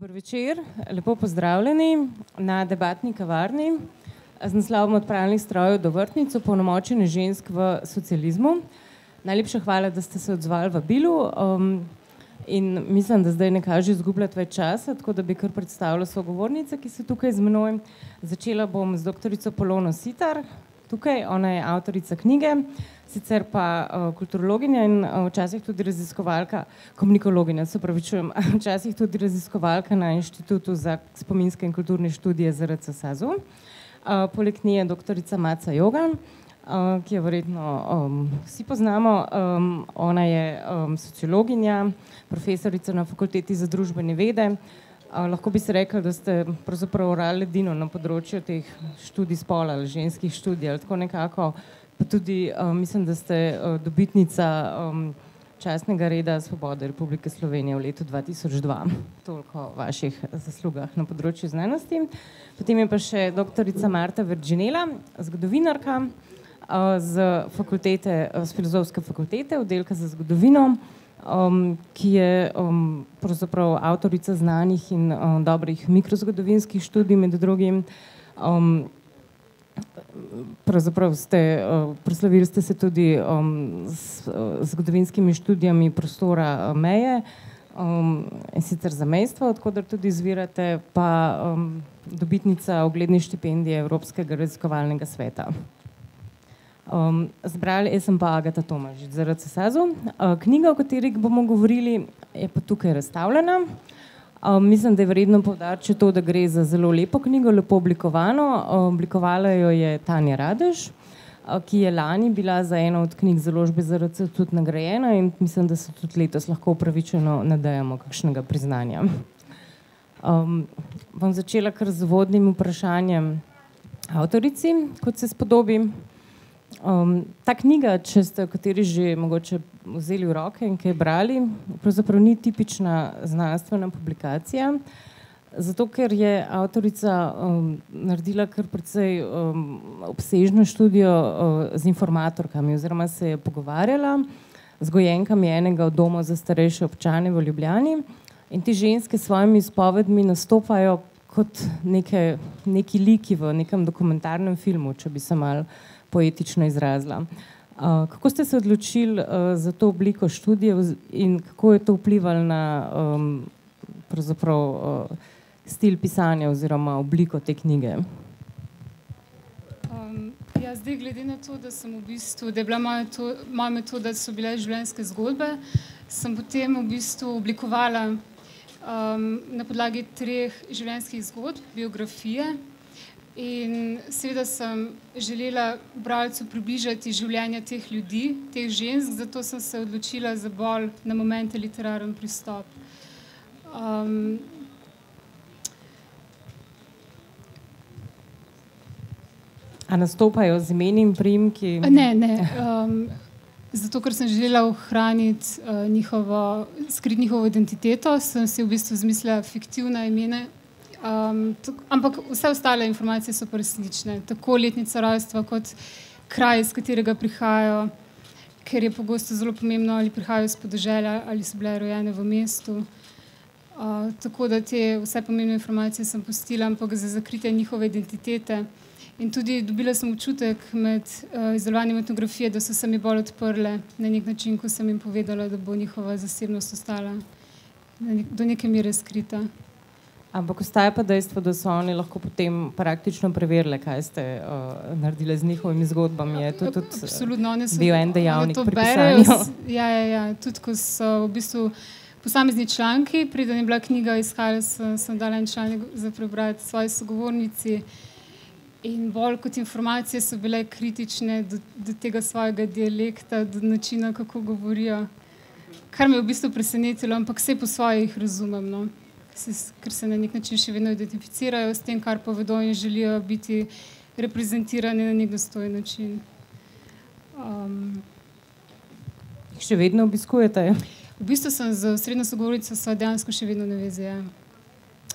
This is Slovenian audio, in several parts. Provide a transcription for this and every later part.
Dober večer, lepo pozdravljeni na debatni kavarni z naslovom Odpravljenih strojev do vrtnic, opolnomočenje žensk v socializmu. Najlepša hvala, da ste se odzvali vabilu in mislim, da zdaj ne kaže izgubljati več časa, tako da bi kar predstavila sogovornice, ki so tukaj z menoj. Začela bom z doktorico Polono Siter. Tukaj, ona je avtorica knjige, sicer pa kulturologinja in včasih tudi raziskovalka, komunikologinja, se opravičujem, včasih tudi raziskovalka na Inštitutu za spominske in kulturne študije ZRC SAZU. Poleg nje je doktorica Maca Jogan, ki jo verjetno vsi poznamo. Ona je sociologinja, profesorica na Fakulteti za družbene vede. Lahko bi se rekli, da ste pravzaprav orali ledino na področju teh študij spola ali ženskih študij ali tako nekako, pa tudi mislim, da ste dobitnica častnega reda Svobode Republike Slovenije v letu 2002. Toliko o vaših zaslugah na področju znanosti. Potem je pa še doktorica Marta Verginela, zgodovinarka z Filozofske fakultete, oddelka za zgodovino, ki je pravzaprav avtorica znanih in dobrih mikrozgodovinskih študij, med drugim. Pravzaprav proslavili ste se tudi z zgodovinskimi študijami prostora meje, in sicer zamejstva, od koder tudi izvirate, pa dobitnica ugledne štipendije Evropskega raziskovalnega sveta. Jaz sem pa Agata Tomažič, ZRC SAZU. Knjiga, o kateri bomo govorili, je pa tukaj razstavljena. Mislim, da je vredno poudariti to, da gre za zelo lepo knjigo, lepo oblikovano. Oblikovala jo je Tanja Radež, ki je lani bila za eno od knjig založbe ZRC tudi nagrajena in mislim, da se tudi letos lahko upravičeno nadejamo kakšnega priznanja. Bom začela kar z uvodnim vprašanjem avtorici, kot se spodobi. Ta knjiga, če ste v kateri že mogoče vzeli v roke in kaj brali, pravzaprav ni tipična znanstvena publikacija, zato ker je avtorica naredila kar precej obsežno študijo z informatorkami oziroma se je pogovarjala z gojenkami enega od domov za starejše občane v Ljubljani in te ženske s svojimi izpovedmi nastopajo kot neki liki v nekem dokumentarnem filmu, če bi se malo poetično izrazila. Kako ste se odločili za to obliko študije in kako je to vplivalo na pravzaprav stil pisanja oziroma obliko te knjige? Ja, zdaj glede na to, da sem v bistvu, da je bila moja metoda, so bile življenjske zgodbe, sem potem v bistvu oblikovala na podlagi 3 življenjskih zgodb, biografije. In seveda sem želela bralcu približati življenja teh ljudi, teh žensk, zato sem se odločila za bolj na momente literaren pristop. A nastopajo z imeni in priimki? Ne. Zato, ker sem želela ohraniti skriti njihovo identiteto, sem si v bistvu izmislila fiktivna imena. Ampak vse ostale informacije so pa resnične, tako letnica rojstva kot kraj, iz katerega prihajajo, ker je pogosto zelo pomembno, ali prihajajo iz podeželja ali so bile rojene v mestu. Tako da te vse pomembne informacije sem pustila, ampak za zakritje njihove identitete. In tudi dobila sem občutek med izdelovanjem etnografije, da so se mi bolj odprle na nek način, ko sem jim povedala, da bo njihova zasebnost ostala do neke mere skrita. Ampak ostaja pa dejstvo, da so oni lahko potem praktično preverili, kaj ste naredili z njihovimi zgodbami. Je to tudi bil en dejavnik pri pisanju? Ja. Tudi ko so v bistvu posamezni članki, preden je bila knjiga izhajala, sem dala en članek za prebrati svoji sogovornici in bolj kot informacije so bile kritične do tega svojega dialekta, do načina, kako govorijo, kar me je v bistvu presenetilo, ampak vse po svojih razumem, no. Ker se na nek način še vedno identificirajo s tem, kar povedo in želijo biti reprezentirani na nek dostojen način. Še vedno obiskujete? V bistvu sem z srednjo sogovornico dejansko še vedno na vezi, ja.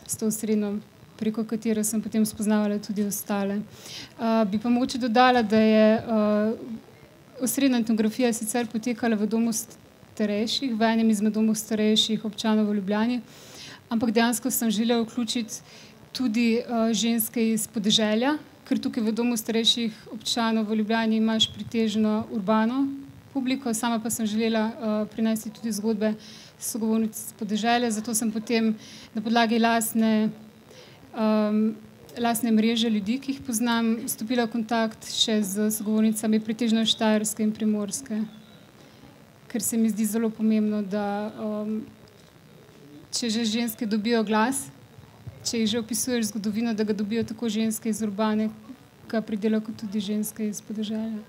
S to srednjo, preko katere sem potem spoznavala tudi ostale. Bi pa mogoče dodala, da je osrednja etnografija sicer potekala v domu starejših, v enem izmed domov starejših občanov v Ljubljani. ampak dejansko sem želela vključiti tudi ženske iz podeželja, ker tukaj v domu starejših občanov v Ljubljani imaš pretežno urbano publiko, sama pa sem želela prinesti tudi zgodbe sogovornic iz podeželja, zato sem potem na podlagi lastne mreže ljudi, ki jih poznam, stopila v kontakt še z sogovornicami pretežno Štajerske in Primorske, ker se mi zdi zelo pomembno, da če že ženske dobijo glas, če jih že opisuješ zgodovino, da ga dobijo tako ženske iz urbanega predela, kot tudi ženske iz podeželja.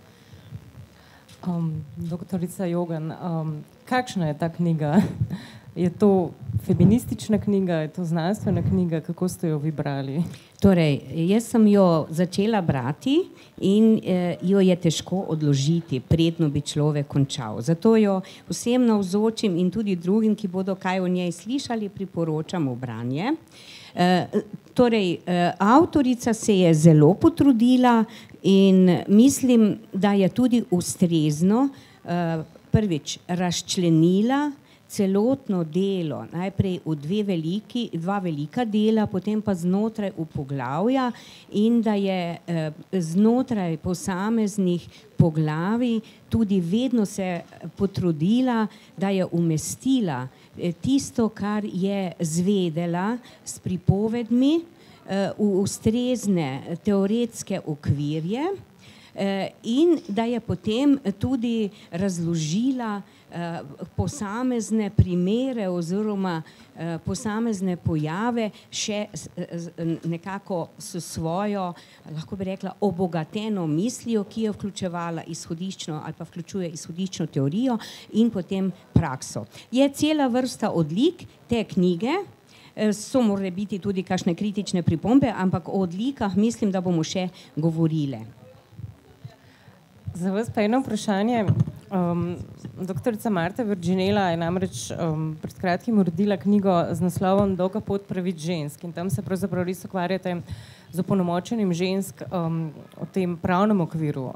Doktorica Jogan, kakšna je ta knjiga? Je to feministična knjiga, je to znanstvena knjiga, kako ste jo vi brali? Torej, jaz sem jo začela brati in jo je težko odložiti, predno bi človek končal. Zato jo vsem navzočim in tudi drugim, ki bodo kaj o njej slišali, priporočam v branje. Torej, avtorica se je zelo potrudila in mislim, da je tudi ustrezno prvič razčlenila celotno delo, najprej v dva velika dela, potem pa znotraj v poglavja in da je znotraj posameznih poglavij tudi vedno se potrudila, da je umestila tisto, kar je zvedela s pripovedmi v ustrezne teoretske okvirje in da je potem tudi razložila posamezne primere oziroma posamezne pojave še nekako s svojo, lahko bi rekla, obogateno mislijo, ki je vključevala izhodiščno ali pa vključuje izhodiščno teorijo in potem prakso. Je cela vrsta odlik te knjige, so morale biti tudi kakšne kritične pripombe, ampak o odlikah mislim, da bomo še govorile. Za vas pa eno vprašanje. Doktorica Marta Virginela je namreč pred kratkim uredila knjigo z naslovom Dolga pot pravic žensk in tam se pravzaprav res ukvarjate z opolnomočenjem žensk v tem pravnem okviru.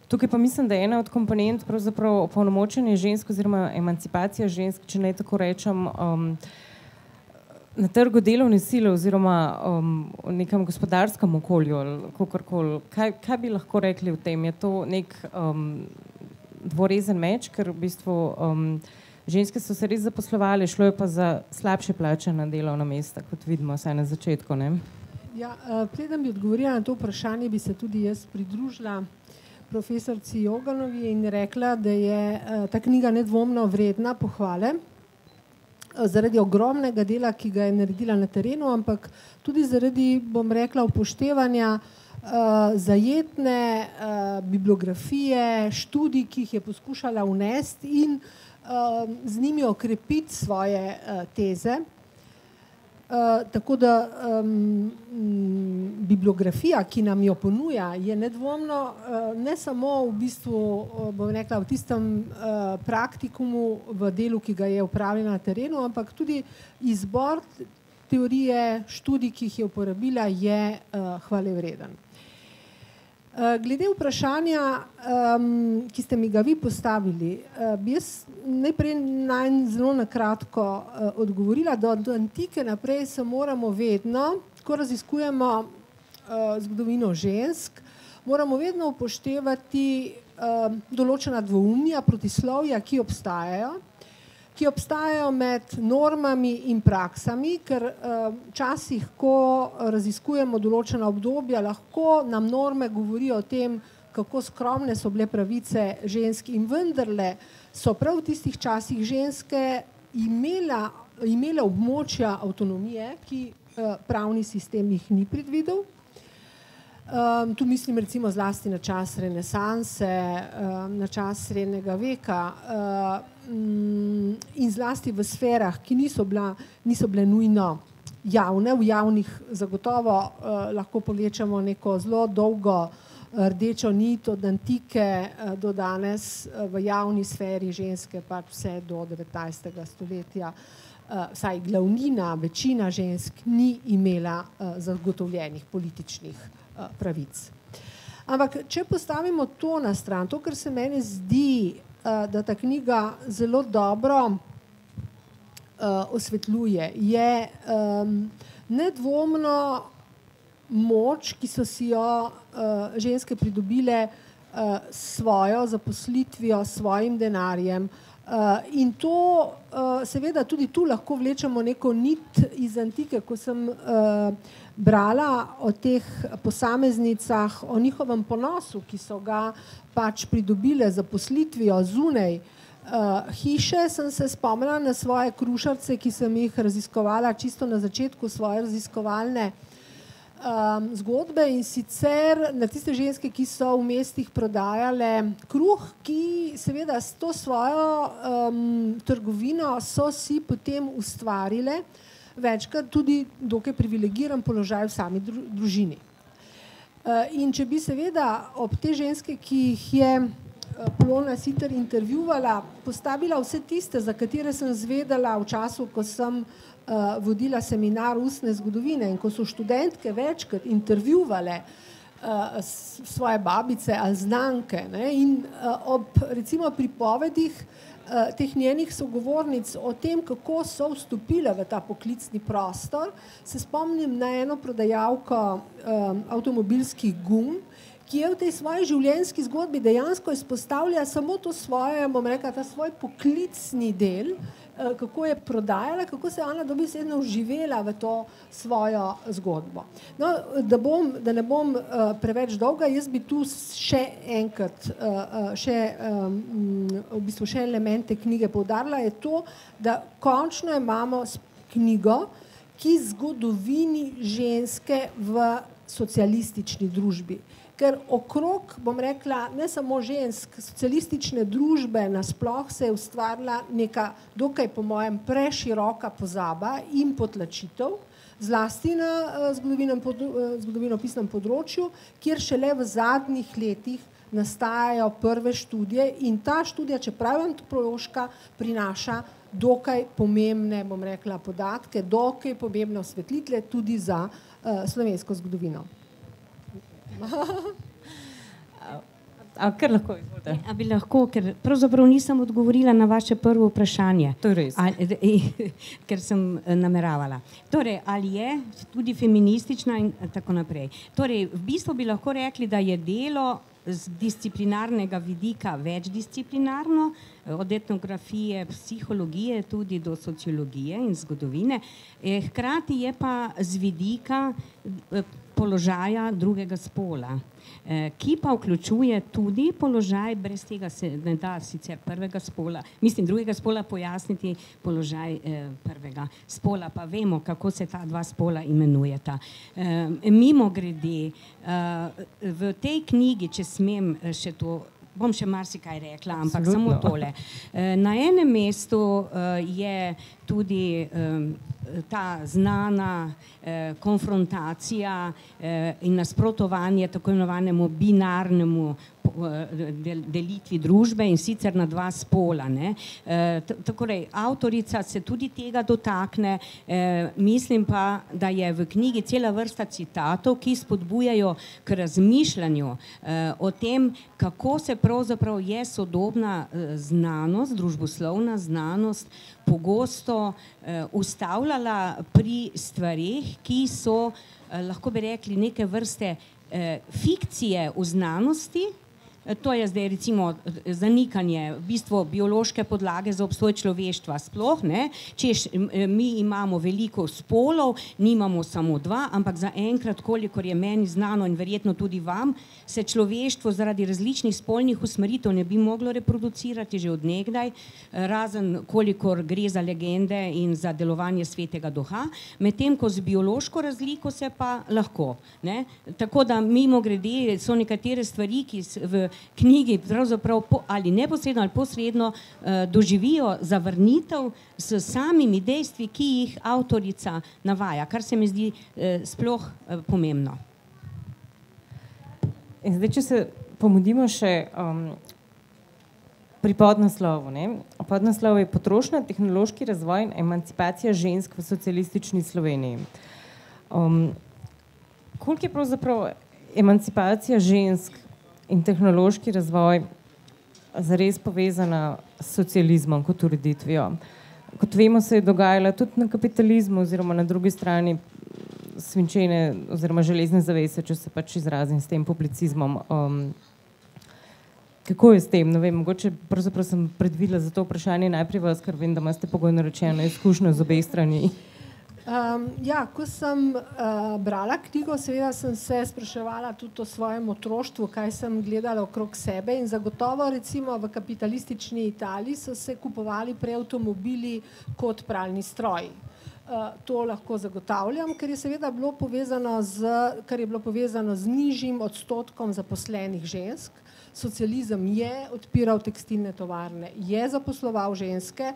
Tukaj pa mislim, da je ena od komponent pravzaprav opolnomočenje žensk oziroma emancipacija žensk, če ne tako rečem, na trgu delovne sile oziroma v nekem gospodarskem okolju ali kakorkoli. Kaj bi lahko rekli o tem? Je to nek dvorezen meč, ker v bistvu ženske so se res zaposlovali, šlo je pa za slabše plačana delovna mesta, kot vidimo vsaj na začetku, ne? Ja, preden bi odgovorila na to vprašanje, bi se tudi jaz pridružila profesorci Joganovi in rekla, da je ta knjiga nedvomno vredna pohvale, zaradi ogromnega dela, ki ga je naredila na terenu, ampak tudi zaradi, bom rekla, upoštevanja zajetne bibliografije, študij, ki jih je poskušala vnesti in z njimi okrepiti svoje teze. Tako da bibliografija, ki nam jo ponuja, je nedvomno ne samo v bistvu, bom rekla, v tistem praktikumu v delu, ki ga je upravila na terenu, ampak tudi izbor teorije, študij, ki jih je uporabila, je hvalevreden. Glede vprašanja, ki ste mi ga vi postavili, bi jaz najprej zelo na kratko odgovorila, da od antike naprej se moramo vedno, ko raziskujemo zgodovino žensk, moramo vedno upoštevati določena dvoumja, protislovja, ki obstajajo med normami in praksami, ker včasih, ko raziskujemo določena obdobja, lahko nam norme govorijo o tem, kako skromne so bile pravice žensk in vendarle so prav v tistih časih ženske imele območja avtonomije, ki pravni sistem jih ni predvidel. Tu mislim recimo zlasti na čas renesanse, na čas srednjega veka in zlasti v sferah, ki niso bile nujno javne. V javnih zagotovo lahko povlečemo neko zelo dolgo rdečo nit od antike do danes v javni sferi ženske pa vse do 19. stoletja. Vsaj glavnina, večina žensk ni imela zagotovljenih političnih pravic. Ampak, če postavimo to na stran, to, kar se meni zdi, da ta knjiga zelo dobro osvetljuje, je nedvomno moč, ki so si jo ženske pridobile svojo zaposlitvijo, svojim denarjem. In to seveda tudi tu lahko vlečemo neko nit iz antike, ko sem brala o teh posameznicah, o njihovem ponosu, ki so ga pač pridobile zaposlitvijo zunaj hiše, sem se spomnila na svoje krušarce, ki sem jih raziskovala čisto na začetku svoje raziskovalne zgodbe, in sicer na tiste ženske, ki so v mestih prodajale kruh, ki seveda s to svojo trgovino so si potem ustvarile večkrat tudi dokaj privilegiran položaj v sami družini. In če bi seveda ob te ženske, ki jih je Polona Siter intervjuvala, postavila vse tiste, za katere sem zvedela v času, ko sem vodila seminar ustne zgodovine in ko so študentke večkrat intervjuvale svoje babice ali znanke, ne, in ob recimo pripovedih teh njenih sogovornic o tem, kako so vstopile v ta poklicni prostor, se spomnim na eno prodajalko avtomobilskih gum, ki je v tej svoji življenjski zgodbi dejansko izpostavlja samo to svoje, bom rekla, ta svoj poklicni del, kako je prodajala, kako se je ona dobesedno vživela v to svojo zgodbo. No, da ne bom preveč dolga, jaz bi tu še enkrat, v bistvu še elemente knjige poudarila, je to, da končno imamo knjigo, ki zgodovini ženske v socialistični družbi. Ker okrog, bom rekla, ne samo žensk, socialistične družbe nasploh se je ustvarila neka dokaj po mojem preširoka pozaba in potlačitev, zlasti na zgodovinopisnem področju, kjer šele v zadnjih letih nastajajo prve študije in ta študija, čeprav je antropološka, prinaša dokaj pomembne, bom rekla, podatke, dokaj pomembne osvetlitve tudi za slovensko zgodovino. Kar lahko izvolite. A bi lahko, ker pravzaprav nisem odgovorila na vaše prvo vprašanje. To je res. Ker sem nameravala. Torej, ali je tudi feministična in tako naprej. Torej, v bistvu bi lahko rekli, da je delo z disciplinarnega vidika večdisciplinarno, od etnografije, psihologije tudi do sociologije in zgodovine. Hkrati je pa z vidika položaja drugega spola, ki pa vključuje tudi položaj, brez tega se ne da sicer prvega spola, mislim drugega spola pojasniti položaj prvega spola, pa vemo, kako se ta dva spola imenujeta. Mimogrede, v tej knjigi, če smem še to, bom še marsikaj rekla, ampak samo tole. Na enem mestu je tudi ta znana konfrontacija in nasprotovanje tako imenovanemu binarnemu delitvi družbe in sicer na dva spola. Torej, avtorica se tudi tega dotakne, mislim pa, da je v knjigi cela vrsta citatov, ki spodbujajo k razmišljanju o tem, kako se pravzaprav je sodobna znanost, družboslovna znanost pogosto ustavljala pri stvareh, ki so, lahko bi rekli, neke vrste fikcije v znanosti. To je zdaj recimo zanikanje v bistvu biološke podlage za obstoj človeštva sploh, ne, češ mi imamo veliko spolov, nimamo samo dva, ampak zaenkrat, kolikor je meni znano in verjetno tudi vam, se človeštvo zaradi različnih spolnih usmeritev ne bi moglo reproducirati že od nekdaj, razen kolikor gre za legende in za delovanje svetega duha, medtem ko z biološko razliko se pa lahko, ne. Tako da mimogrede so nekatere stvari, ki v knjigi pravzaprav ali neposredno ali posredno doživijo zavrnitev s samimi dejstvi, ki jih avtorica navaja, kar se mi zdi sploh pomembno. In zdaj, če se pomudimo še pri podnaslovu. Podnaslov je Potrošnja, tehnološki razvoj in emancipacija žensk v socialistični Sloveniji. Koliko je pravzaprav emancipacija žensk in tehnološki razvoj zares povezana s socializmom kot ureditvijo? kot vemo, se je dogajala tudi na kapitalizmu oziroma na drugi strani svinčene oziroma železne zavese, če se pač izrazim s tem publicizmom. Kako je s tem? Ne vem, mogoče pravzaprav sem predvidela za to vprašanje najprej vas, ker vem, da imate pogojno rečeno izkušnjo z obeh strani. Ko sem brala knjigo, seveda sem se spraševala tudi o svojem otroštvu, kaj sem gledala okrog sebe in zagotovo recimo v kapitalistični Italiji so se kupovali prej avtomobili kot pralni stroji. To lahko zagotavljam, ker je seveda bilo povezano z nižjim odstotkom zaposlenih žensk. Socializem je odpiral tekstilne tovarne, je zaposloval ženske,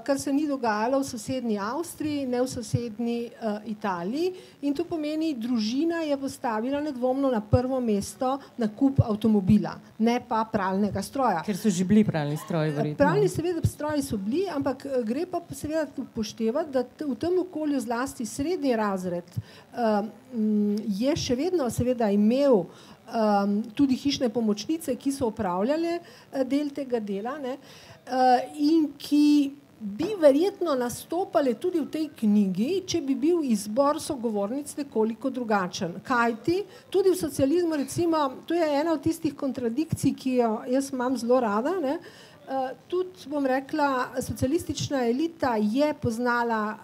kar se ni dogajalo v sosednji Avstriji, ne v sosednji Italiji. In to pomeni, družina je postavila nedvomno na prvo mesto nakup avtomobila, ne pa pralnega stroja. Ker so že bili pralni stroji, verjetno. Pralni seveda stroji so bili, ampak gre pa seveda upoštevati, da v tem okolju zlasti srednji razred je še vedno seveda imel tudi hišne pomočnice, ki so opravljale del tega dela, ne, in ki bi verjetno nastopale tudi v tej knjigi, če bi bil izbor sogovornic nekoliko drugačen. Kajti tudi v socializmu, recimo, to je ena od tistih kontradikcij, ki jo jaz imam zelo rada, ne, tudi, bom rekla, socialistična elita je poznala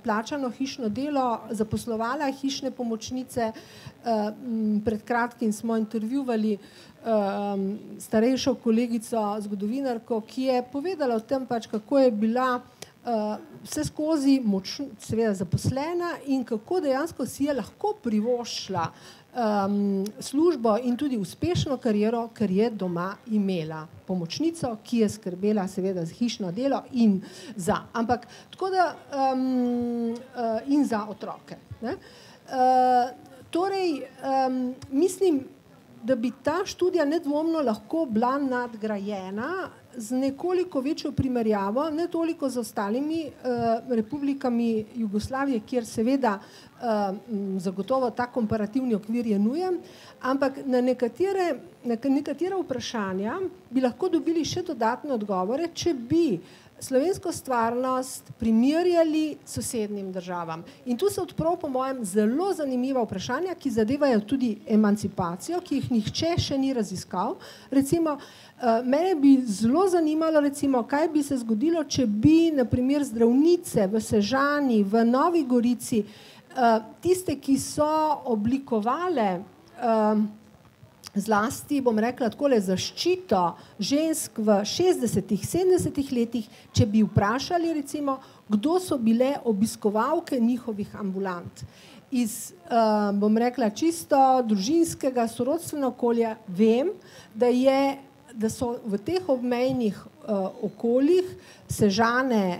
plačano hišno delo, zaposlovala hišne pomočnice. Pred kratkim smo intervjuvali starejšo kolegico, zgodovinarko, ki je povedala o tem, pač, kako je bila vse skozi seveda zaposlena in kako dejansko si je lahko privoščila službo in tudi uspešno kariero, ker je doma imela pomočnico, ki je skrbela seveda za hišno delo in za, ampak tako da in za otroke. Ne? Torej, mislim, da bi ta študija nedvomno lahko bila nadgrajena z nekoliko večjo primerjavo, ne toliko z ostalimi republikami Jugoslavije, kjer seveda zagotovo ta komparativni okvir je nujen, ampak na nekatera vprašanja bi lahko dobili še dodatne odgovore, če bi slovensko stvarnost primerjali sosednjim državam. In tu se odprav po mojem zelo zanimiva vprašanja, ki zadevajo tudi emancipacijo, ki jih nihče še ni raziskal. Recimo, mene bi zelo zanimalo, recimo, kaj bi se zgodilo, če bi, na primer, zdravnice v Sežani, v Novi Gorici, tiste, ki so oblikovale zlasti, bom rekla takole, zaščito žensk v 60-ih, 70-ih letih, če bi vprašali recimo, kdo so bile obiskovalke njihovih ambulant. Iz, bom rekla, čisto družinskega, sorodstvenega okolja vem, da so v teh obmejnih okoljih Sežane,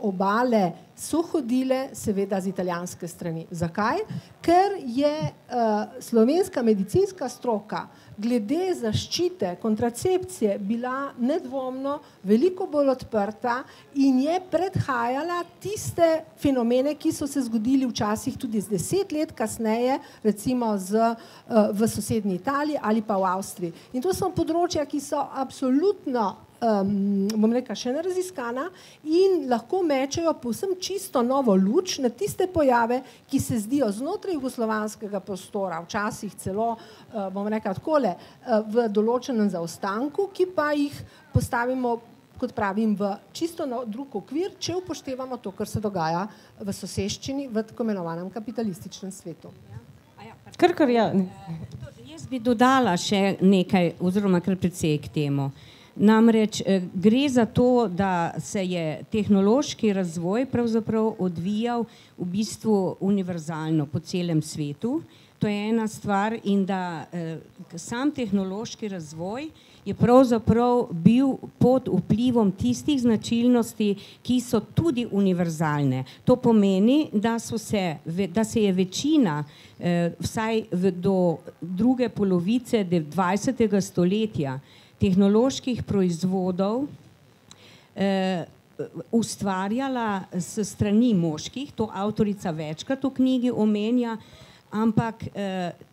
Obale so hodile seveda z italijanske strani. Zakaj? Ker je slovenska medicinska stroka glede zaščite, kontracepcije bila nedvomno veliko bolj odprta in je predhajala tiste fenomene, ki so se zgodili včasih tudi z 10 let kasneje, recimo v sosednji Italiji ali pa v Avstriji. In to so področja, ki so absolutno bom rekla, še neraziskana in lahko mečejo povsem čisto novo luč na tiste pojave, ki se zdijo znotraj jugoslovanskega prostora, včasih celo, bom rekla takole, v določenem zaostanku, ki pa jih postavimo, kot pravim, v čisto drug okvir, če upoštevamo to, kar se dogaja v soseščini, v tako imenovanem kapitalističnem svetu. Jaz bi dodala še nekaj, oziroma kar precej k temu. Namreč gre za to, da se je tehnološki razvoj pravzaprav odvijal v bistvu univerzalno po celem svetu. To je ena stvar in da sam tehnološki razvoj je pravzaprav bil pod vplivom tistih značilnosti, ki so tudi univerzalne. To pomeni, da se je večina, vsaj do druge polovice 20. stoletja, tehnoloških proizvodov ustvarjala s strani moških, to avtorica večkrat v knjigi omenja, ampak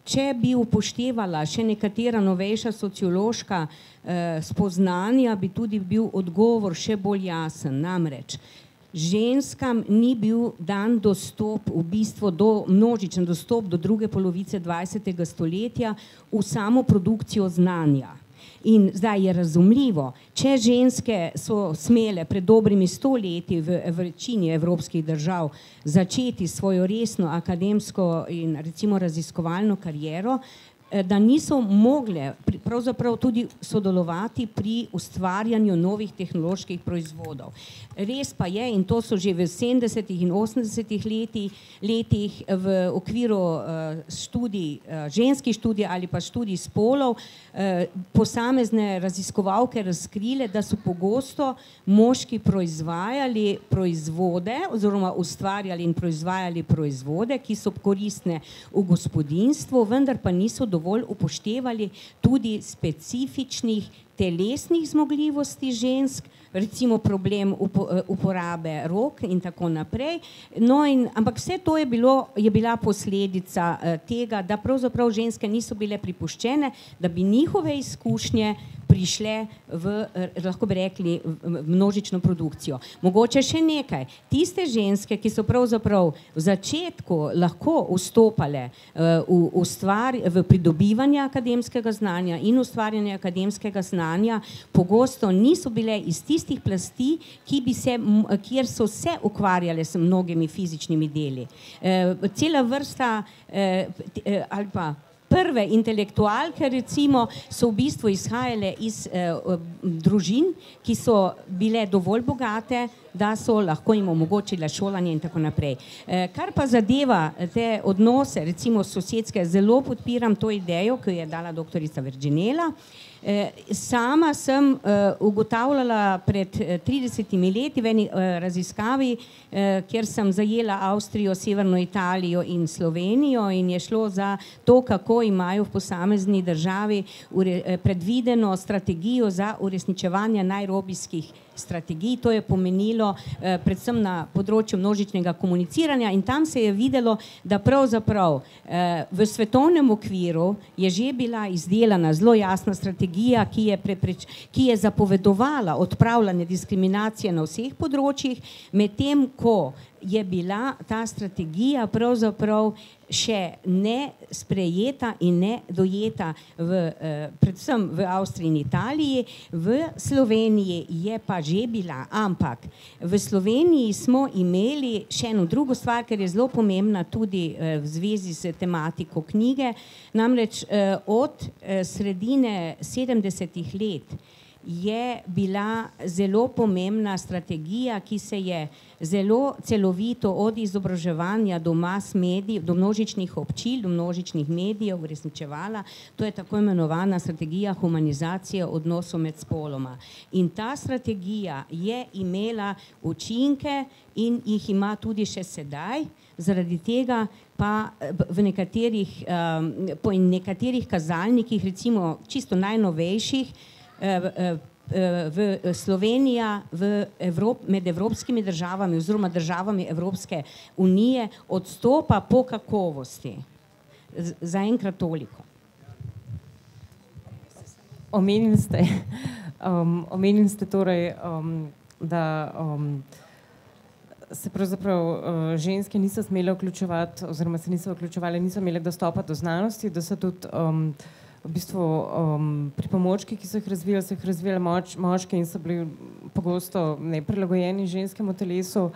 če bi upoštevala še nekatera novejša sociološka spoznanja, bi tudi bil odgovor še bolj jasen. Namreč, ženskam ni bil dan dostop, v bistvu množičen dostop do druge polovice 20. stoletja v samo produkcijo znanja. In zdaj je razumljivo, če ženske so smele pred dobrimi 100 leti v večini evropskih držav začeti svojo resno akademsko in recimo raziskovalno kariero, da niso mogle pravzaprav tudi sodelovati pri ustvarjanju novih tehnoloških proizvodov. Res pa je, in to so že v 70. in 80. letih v okviru študij, ženskih študij ali pa študij spolov, posamezne raziskovalke razkrile, da so pogosto moški proizvajali proizvode oziroma ustvarjali in proizvajali proizvode, ki so koristne v gospodinjstvu, vendar pa niso dovolj upoštevali tudi specifičnih telesnih zmogljivosti žensk, recimo problem uporabe rok in tako naprej. No ampak vse to je bila posledica tega, da pravzaprav ženske niso bile pripuščene, da bi njihove izkušnje prišle v, lahko bi rekli, množično produkcijo. Mogoče še nekaj. Tiste ženske, ki so pravzaprav v začetku lahko vstopale v pridobivanje akademskega znanja in ustvarjanje akademskega znanja, pogosto niso bile iz tistih plasti, kjer so se ukvarjale s mnogimi fizičnimi deli. Cela vrsta ali pa prve intelektualke recimo so v bistvu izhajale iz družin, ki so bile dovolj bogate, da so lahko jim omogočile šolanje in tako naprej. Kar pa zadeva te odnose, recimo sosedske, zelo podpiram to idejo, ki jo je dala doktorica Verginela. Sama sem ugotavljala pred 30 leti v eni raziskavi, kjer sem zajela Avstrijo, Severno Italijo in Slovenijo in je šlo za to, kako imajo v posamezni državi predvideno strategijo za uresničevanje nairobijskih strategij. To je pomenilo predvsem na področju množičnega komuniciranja in tam se je videlo, da pravzaprav v svetovnem okviru je že bila izdelana zelo jasna strategija, ki je zapovedovala odpravljanje diskriminacije na vseh področjih, medtem ko je bila ta strategija pravzaprav še ne sprejeta in ne dojeta predvsem v Avstriji in Italiji. V Sloveniji je pa že bila, ampak v Sloveniji smo imeli še eno drugo stvar, ker je zelo pomembna tudi v zvezi s tematiko knjige, namreč od sredine 70. let je bila zelo pomembna strategija, ki se je zelo celovito od izobraževanja do mass medijev, do množičnih občil, do množičnih medijev uresničevala. To je tako imenovana strategija humanizacije odnosov med spoloma. In ta strategija je imela učinke in jih ima tudi še sedaj, zaradi tega pa v nekaterih kazalnikih, recimo čisto najnovejših, v Slovenija med evropskimi državami oziroma državami Evropske unije odstopa po kakovosti. Zaenkrat toliko. Omenili ste torej, da se pravzaprav ženske niso smele vključevati oziroma se niso vključevale, niso imele dostopa do znanosti, da so tudi v bistvu pripomočki, ki so jih razvijali moški in so bili pogosto neprilagojeni ženskemu telesu.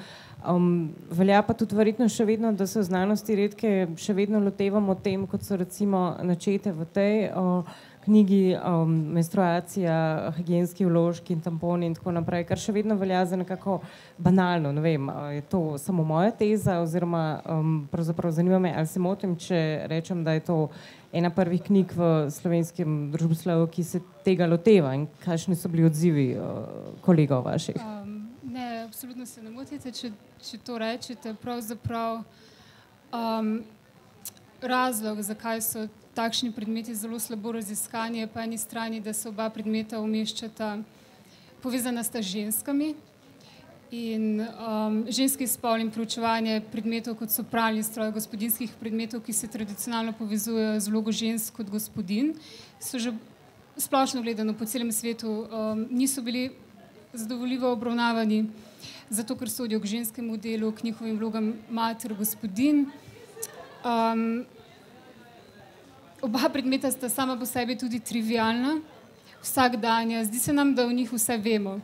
Velja pa tudi verjetno še vedno, da se v znanosti redke še vedno lotevamo tem, kot so recimo načete v tej knjigi, menstruacija, higienski vložki in tamponi in tako naprej, kar še vedno velja za nekako banalno. Ne vem, je to samo moja teza oziroma pravzaprav zanima me, ali se motim, če rečem, da je to ena prvih knjig v slovenskem družboslovju, ki se tega loteva, in kakšni so bili odzivi kolegov vaših? Ne, absolutno se ne motite, če to rečete. Pravzaprav razlog, zakaj so takšni predmeti zelo slabo raziskani, je po eni strani, da se oba predmeta umeščata, povezana sta z ženskami in ženski spol in proučevanje predmetov, kot so pralni stroj, gospodinjskih predmetov, ki se tradicionalno povezujejo z vlogo žensk kot gospodinj, so že splošno gledano po celem svetu niso bili zadovoljivo obravnavani. zato ker sodijo k ženskemu delu, k njihovim vlogam mater, gospodin. Oba predmeta sta sama po sebi tudi trivialna, vsakdanja. Zdi se nam, da o njih vse vemo.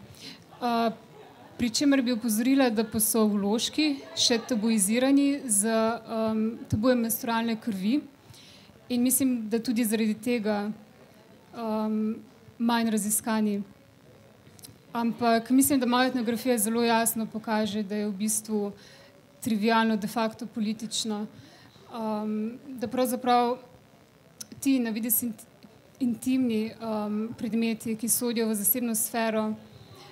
Pri čemer bi opozorila, da pa so vložki še tabuizirani z tabujem menstrualne krvi in mislim, da tudi zaradi tega manj raziskani. Ampak mislim, da moja etnografija zelo jasno pokaže, da je v bistvu trivialno, de facto politično, da pravzaprav ti na videz intimni predmeti, ki sodijo v zasebno sfero,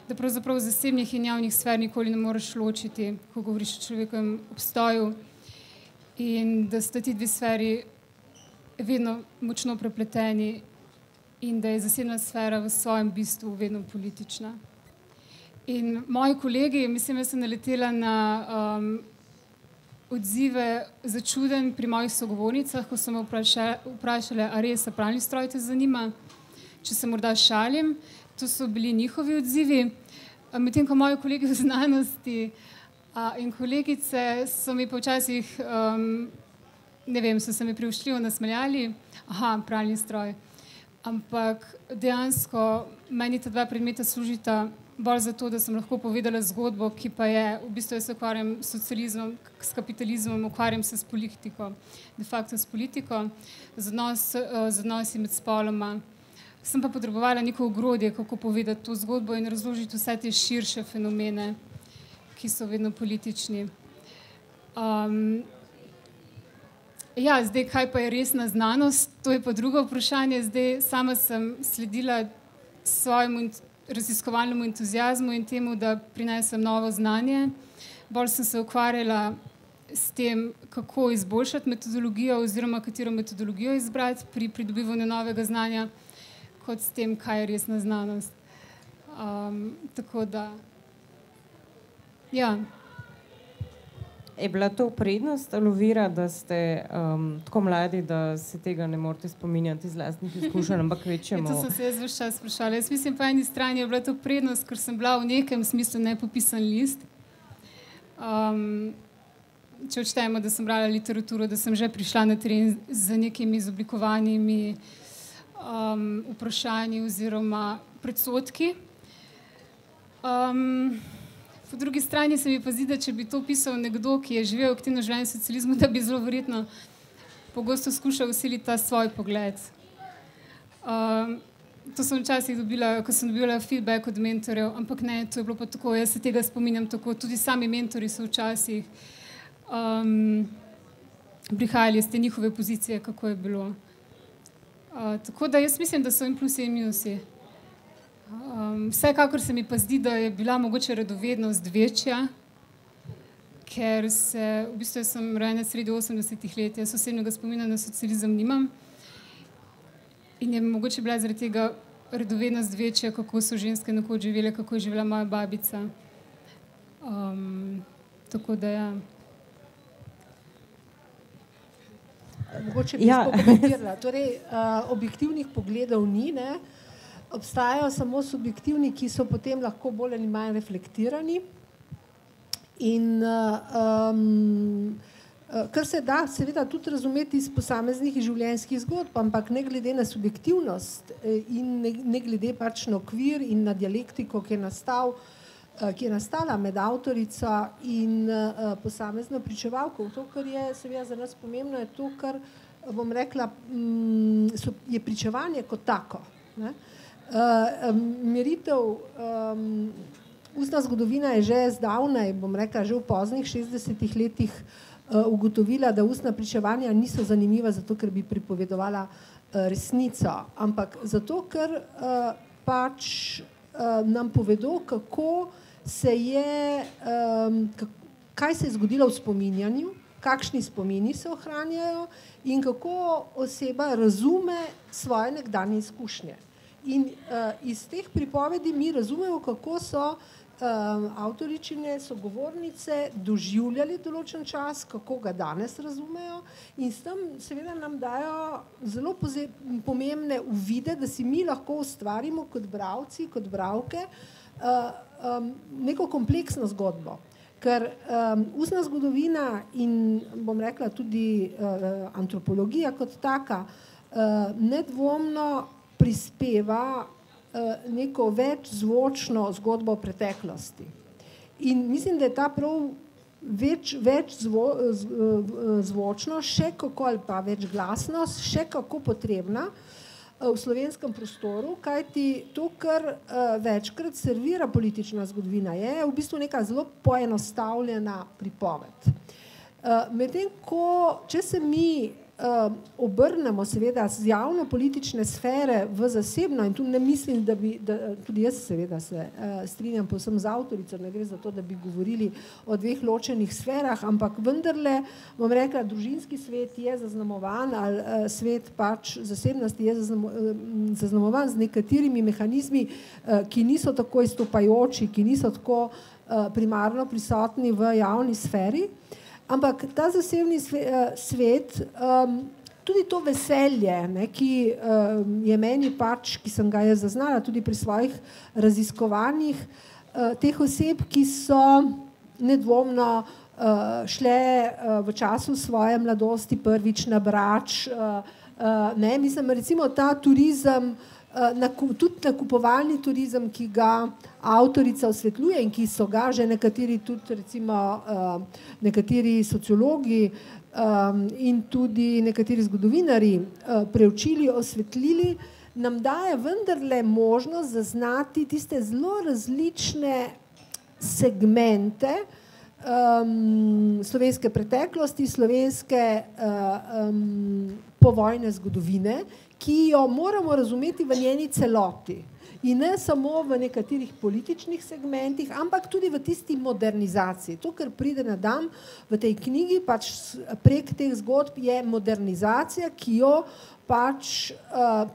da pravzaprav zasebnih in javnih sfer nikoli ne moreš ločiti, ko govoriš o človekovem obstoju in da sta ti dve sferi vedno močno prepleteni in da je zasebna sfera v svojem bistvu vedno politična. In moji kolegi, mislim, jaz sem naletela na odzive začuden pri mojih sogovornicah, ko so me vprašali, a res pralni stroj te zanima, če se morda šalim. To so bili njihovi odzivi. Medtem ko moji kolegi v znanosti in kolegice so mi pa včasih, ne vem, so se mi priuštljivo nasmejali, aha, pralni stroj. Ampak dejansko meni ta dva predmeta služita bolj zato, da sem lahko povedala zgodbo, ki pa je, v bistvu jaz se ukvarjam s socializmom, s kapitalizmom, ukvarjam se s politiko, de facto s politiko, z odnosi med spoloma. Sem pa potrebovala neko ogrodje, kako povedati to zgodbo in razložiti vse te širše fenomene, ki so vedno politični. Ja, zdaj, kaj pa je resna znanost, to je pa drugo vprašanje. Zdaj, sama sem sledila svojemu raziskovalnemu entuziazmu in temu, da prinesem novo znanje. Bolj sem se ukvarjala s tem, kako izboljšati metodologijo oziroma katero metodologijo izbrati pri pridobivanju novega znanja, kot s tem, kaj je resna znanost. Tako da, ja. Je bila to prednost ali ovira, da ste tako mladi, da se tega ne morete spominjati iz lastnih izkušenj, ampak večjemu? To sem se jaz ves čas sprašala. Jaz mislim, po eni strani je bila to prednost, ker sem bila v nekem smislu nepopisan list. Če odštejemo, da sem brala literaturo, da sem že prišla na teren z nekimi izoblikovanimi vprašanji oziroma predsodki. Po drugi strani se mi pa zdi, da če bi to pisal nekdo, ki je živel aktivno življenje v socializmu, da bi zelo verjetno pogosto skušal vsiliti ta svoj pogled. To sem včasih dobila, ko sem dobila feedback od mentorjev, ampak ne, to je bilo pa tako, jaz se tega spominjam tako, tudi sami mentori so včasih prihajali iz te njihove pozicije, kako je bilo. Tako da jaz mislim, da so in plusi in minusi. Vsekakor se mi pa zdi, da je bila mogoče radovednost večja, ker se, v bistvu sem rojena sredi 80-ih let, jaz osebnega spomina na socializem nimam in je mogoče bila zaradi tega radovednost večja, kako so ženske nekoč živele, kako je živela moja babica. Tako da ja. Mogoče bi spokomentirala. Torej, objektivnih pogledov ni, ne? Obstajajo samo subjektivni, ki so potem lahko bolj ali manj reflektirani. In kar se da seveda tudi razumeti iz posameznih življenjskih zgodb, ampak ne glede na subjektivnost in ne glede pač na okvir in na dialektiko, ki je nastala med avtorico in posamezno pričevalko. To, kar je seveda za nas pomembno, je to, kar bom rekla, je pričevanje kot tako. Ne? Meritev ustna zgodovina je že zdavnaj, bom rekla, že v poznih 60-ih letih ugotovila, da ustna pričevanja niso zanimiva zato, ker bi pripovedovala resnico, ampak zato, ker pač nam povedo, kako se je, kaj se je zgodilo v spominjanju, kakšni spomini se ohranjajo in kako oseba razume svoje nekdanje izkušnje. In iz teh pripovedi mi razumemo, kako so avtoričine, sogovornice doživljali določen čas, kako ga danes razumejo in s tem seveda nam dajo zelo pomembne uvide, da si mi lahko ustvarimo kot bralci, kot bralke, neko kompleksno zgodbo. Ker ustna zgodovina in, bom rekla, tudi antropologija kot taka nedvomno prispeva neko večzvočno zgodbo o preteklosti. In mislim, da je ta prav več zvočno, še kako, ali pa več glasnost, še kako potrebna v slovenskem prostoru, kajti to, kar večkrat servira politična zgodovina, je v bistvu neka zelo poenostavljena pripoved. Medtem ko, če se mi obrnemo seveda z javno politične sfere v zasebno, in tu ne mislim, da tudi jaz seveda se strinjam povsem z avtorico, ne gre za to, da bi govorili o dveh ločenih sferah, ampak vendarle, bom rekla, družinski svet je zaznamovan, ali svet pač zasebnosti je zaznamovan z nekaterimi mehanizmi, ki niso tako izstopajoči, ki niso tako primarno prisotni v javni sferi. Ampak ta zasebni svet, tudi to veselje, ne, ki je meni pač, ki sem ga je zaznala tudi pri svojih raziskovanjih, teh oseb, ki so nedvomno šle v času svoje mladosti prvič na Brač, ne, mislim, recimo ta turizem, tudi nakupovalni turizem, ki ga avtorica osvetljuje in ki so ga že nekateri tudi recimo nekateri sociologi in tudi nekateri zgodovinarji preučili, osvetlili, nam daje vendarle možnost zaznati tiste zelo različne segmente slovenske preteklosti, slovenske povojne zgodovine, ki jo moramo razumeti v njeni celoti. In ne samo v nekaterih političnih segmentih, ampak tudi v tisti modernizaciji. To, kar pride na dan v tej knjigi, pač prek teh zgodb je modernizacija, ki jo pač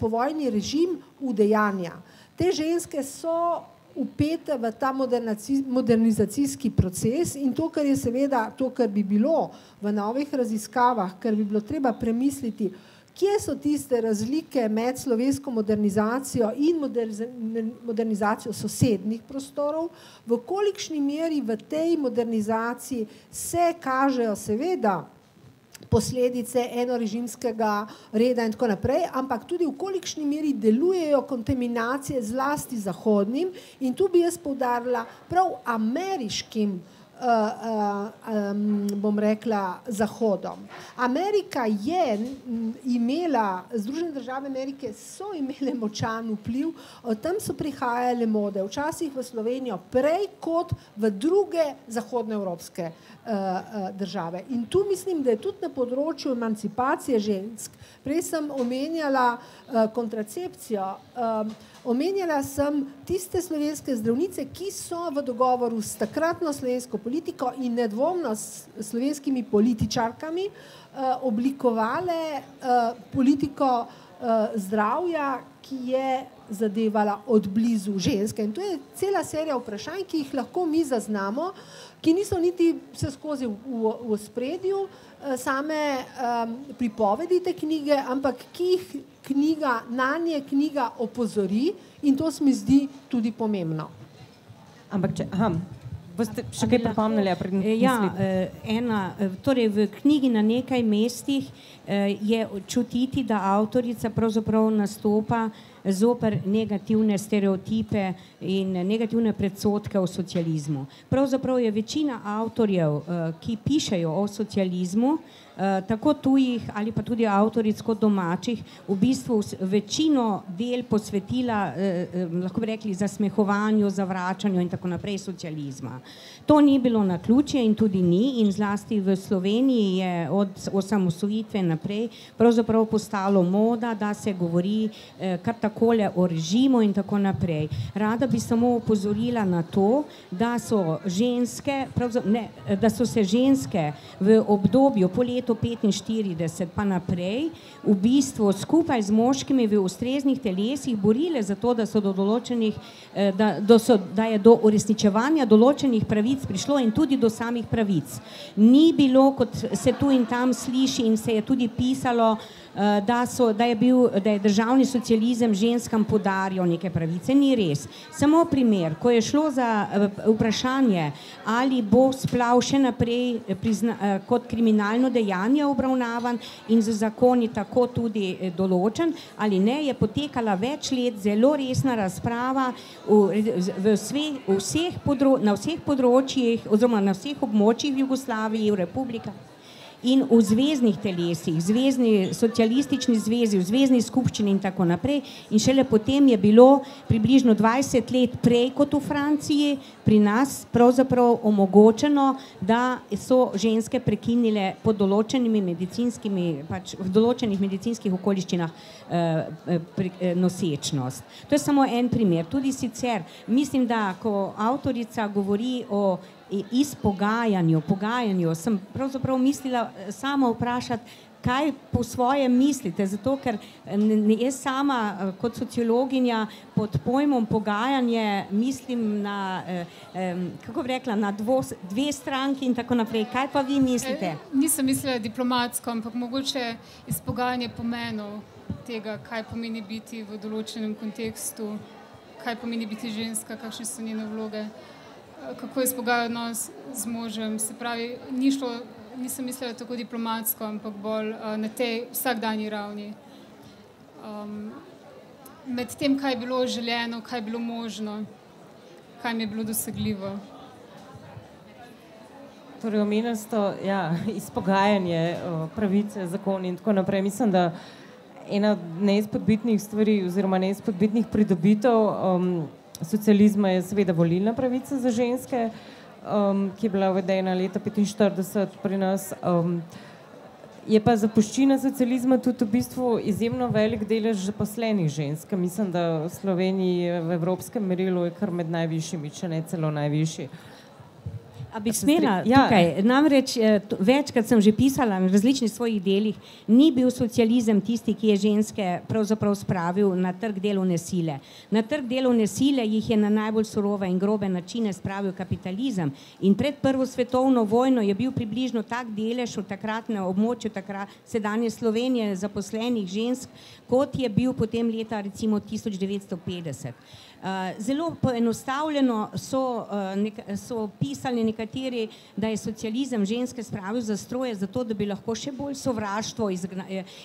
povojni režim udejanja. Te ženske so upete v ta modernizacijski proces in to, kar je seveda, to, kar bi bilo v novih raziskavah, kar bi bilo treba premisliti, kje so tiste razlike med slovensko modernizacijo in modernizacijo sosednjih prostorov, v kolikšni meri v tej modernizaciji se kažejo seveda posledice enorežimskega reda in tako naprej, ampak tudi v kolikšni meri delujejo kontaminacije zlasti zahodnim in tu bi jaz poudarila prav ameriškim bom rekla, Zahodom. Amerika je imela, Združene države Amerike so imele močan vpliv, od tam so prihajale mode, včasih v Slovenijo prej kot v druge zahodnoevropske države. In tu mislim, da je tudi na področju emancipacije žensk, prej sem omenjala kontracepcijo, omenjala sem tiste slovenske zdravnice, ki so v dogovoru s takratno slovensko politiko in nedvomno s slovenskimi političarkami oblikovale politiko zdravja, ki je zadevala od blizu ženske. In to je cela serija vprašanj, ki jih lahko mi zaznamo, ki niso niti vse skozi v ospredju same pripovedi te knjige, ampak ki jih knjiga opozori in to se mi zdi tudi pomembno. Ampak boste še kaj pripomnili? Torej v knjigi na nekaj mestih je čutiti, da avtorica pravzaprav nastopa zoper negativne stereotipe in negativne predsodke o socializmu. Pravzaprav je večina avtorjev, ki pišejo o socializmu, tako tujih ali pa tudi avtoric kot domačih, v bistvu večino del posvetila, lahko bi rekli, zasmehovanju, zavračanju in tako naprej socializma. To ni bilo naključje in tudi ni, in zlasti v Sloveniji je od osamosvojitve naprej pravzaprav postalo moda, da se govori kar takole o režimu in tako naprej. Rada bi samo opozorila na to, da so se ženske v obdobju po letu 45 pa naprej v bistvu skupaj z moškimi v ustreznih telesih borile za to, da so do določenih, da je do uresničevanja določenih pravic prišlo in tudi do samih pravic. Ni bilo, kot se tu in tam sliši in se je tudi pisalo, da je državni socializem ženskam podarijo neke pravice. Ni res. Samo primer, ko je šlo za vprašanje, ali bo splav še naprej kot kriminalno dejanje obravnavan in z zakoni tako tudi določen, ali ne, je potekala več let zelo resna razprava na vseh področjih oziroma na vseh območjih v Jugoslaviji, v republikah in v zveznih telesih, zvezni socialistični zvezi, v zvezni skupščini in tako naprej. In šele potem je bilo približno 20 let prej kot v Franciji pri nas pravzaprav omogočeno, da so ženske prekinile pod določenimi medicinskimi, pač v določenih medicinskih okoliščinah nosečnost. To je samo en primer. Tudi sicer mislim, da ko avtorica govori o pogajanju, sem pravzaprav mislila sama vprašati, kaj po svoje mislite, zato ker jaz sama kot sociologinja pod pojmom pogajanje mislim na, kako bi rekla, na dve stranki in tako naprej. Kaj pa vi mislite? Nisem mislila diplomatsko, ampak mogoče izpogajanje pomenov tega, kaj pomeni biti v določenem kontekstu, kaj pomeni biti ženska, kakšne so njene vloge, kako izpogaja odnos z možem. Se pravi, nisem mislila tako diplomatsko, ampak bolj na tej vsakdanji ravni. Med tem, kaj je bilo želeno, kaj je bilo možno, kaj mi je bilo dosegljivo. Torej, omenili ste izpogajanje, pravice, zakoni in tako naprej. Mislim, da ena neizpodbitnih stvari oziroma neizpodbitnih pridobitev socializma je seveda volilna pravica za ženske, ki je bila uvedena leta 1945 pri nas. Je pa zapuščina socializma tudi v bistvu izjemno velik delež zaposlenih žensk. Mislim, da v Sloveniji v evropskem merilu je kar med najvišjimi, če ne celo najvišji. A bi smela tukaj, namreč večkrat sem že pisala v različnih svojih delih, ni bil socializem tisti, ki je ženske pravzaprav spravil na trg delovne sile. Na trg delovne sile jih je na najbolj surove in grobe načine spravil kapitalizem in pred Prvo svetovno vojno je bil približno tak delež v takratnem območju sedanje Slovenije zaposlenih žensk, kot je bil potem leta recimo 1950. Zelo poenostavljeno so pisali nekateri, da je socializem ženske spravil za stroje, zato da bi lahko še bolj sovraštvo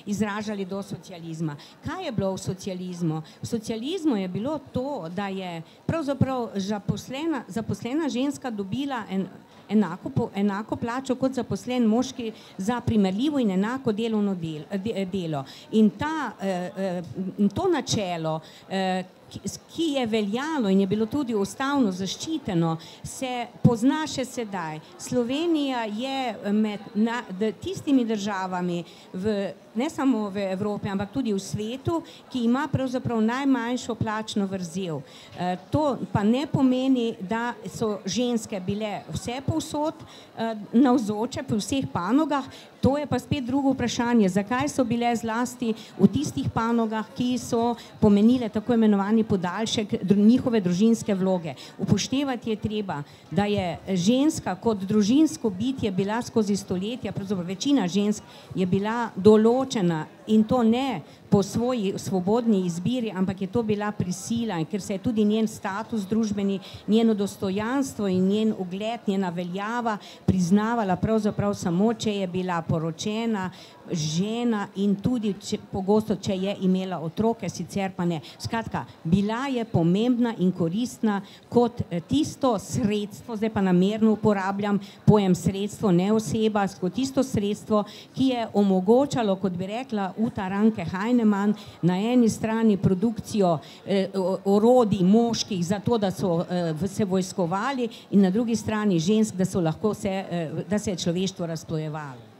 izražali do socializma. Kaj je bilo v socializmu? V socializmu je bilo to, da je pravzaprav zaposlena ženska dobila enako plačo kot zaposlen moški za primerljivo in enako delovno delo. In to načelo, ki je veljalo in je bilo tudi ustavno zaščiteno, se pozna še sedaj. Slovenija je med tistimi državami, ne samo v Evropi, ampak tudi v svetu, ki ima pravzaprav najmanjšo plačno vrzel. To pa ne pomeni, da so ženske bile vse povsod navzoče po vseh panogah. To je pa spet drugo vprašanje, zakaj so bile zlasti v tistih panogah, ki so pomenile tako imenovani podaljšek njihove družinske vloge. Upoštevati je treba, da je ženska kot družinsko bitje bila skozi stoletja, pravzaprav večina žensk je bila določena in to ne po svoji svobodni izbiri, ampak je to bila prisila, ker se je tudi njen status družbeni, njeno dostojanstvo in njen ugled, njena veljava priznavala pravzaprav samo, če je bila poročena, žena in tudi pogosto, če je imela otroke, sicer pa ne. Skratka, bila je pomembna in koristna kot tisto sredstvo, zdaj pa namerno uporabljam pojem sredstvo, ne oseba, kot tisto sredstvo, ki je omogočalo, kot bi rekla Uta Ranke Heinemann, na eni strani produkcijo orodij moških za to, da so se vojskovali in na drugi strani žensk, da se je človeštvo razplojevalo.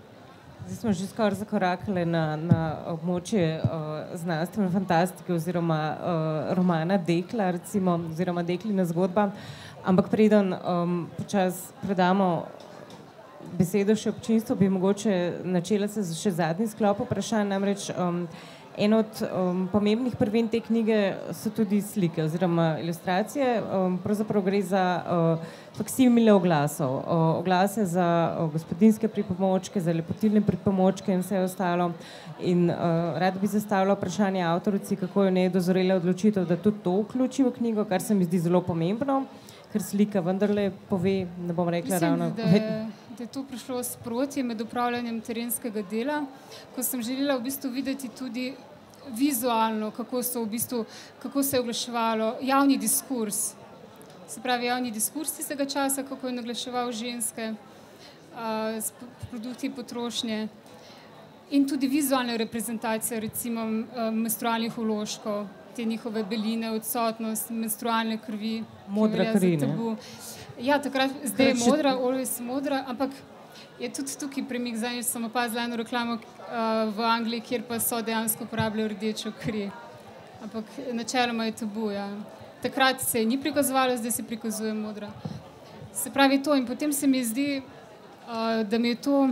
Zdaj smo že skoraj zakorakali na območje znanstvene fantastike oziroma romana Dekla, recimo, oziroma Deklina zgodba, ampak preden počas predamo besedo še občinstvu, bi mogoče načela se še zadnji sklop vprašanj, namreč En od pomembnih prvin te knjige so tudi slike oziroma ilustracije. Pravzaprav gre za faksimile oglasov. Oglase za gospodinjske pripomočke, za lepotilne pripomočke in vse ostalo. In rad bi zastavila vprašanje avtorici, kako je v njej dozorela odločitev, da tudi to vključi v knjigo, kar se mi zdi zelo pomembno, ker slika vendarle pove, ne bom rekla ravno. Da je to prišlo sproti med upravljanjem terenskega dela, ko sem želela v bistvu videti tudi vizualno, kako se je oglaševalo javni diskurs. Se pravi, javni diskurs tistega časa, kako je naglaševal ženske s produkti potrošnje in tudi vizualne reprezentacije, recimo menstrualnih vložkov, te njihove beline, odsotnost menstrualne krvi. Modra kri, ne? Ja, takrat, zdaj je modra, always modra, ampak je tudi tukaj premik, zdaj sem opazila eno reklamo v Angliji, kjer pa so dejansko uporabljajo rdečo kri. Ampak načeloma je tabu, ja. Takrat se je ni prikazovalo, zdaj se prikazuje modra. Se pravi to in potem se mi zdi, da mi je to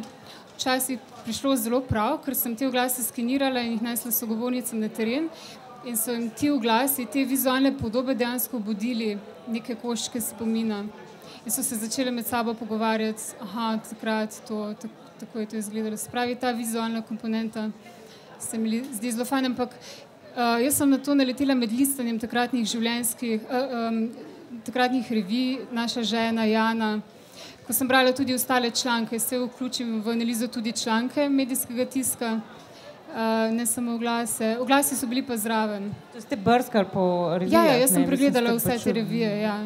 včasih prišlo zelo prav, ker sem te oglase skenirala in jih nesla sogovornicam na teren in so jim ti oglasi, te vizualne podobe dejansko obudili neke koščke spomina. In so se začeli med sabo pogovarjati, takrat tako je to izgledalo. Se pravi, ta vizualna komponenta se mi zdi zelo fajn, ampak jaz sem na to naletela med listanjem takratnih revij, Naša žena, Jana, ko sem brala tudi ostale članke, se vključim v analizo tudi članke medijskega tiska, ne samo oglase. Oglasi so bili pa zraven. To ste brskali po revijah? Ja, jaz sem pregledala vse te revije, ja.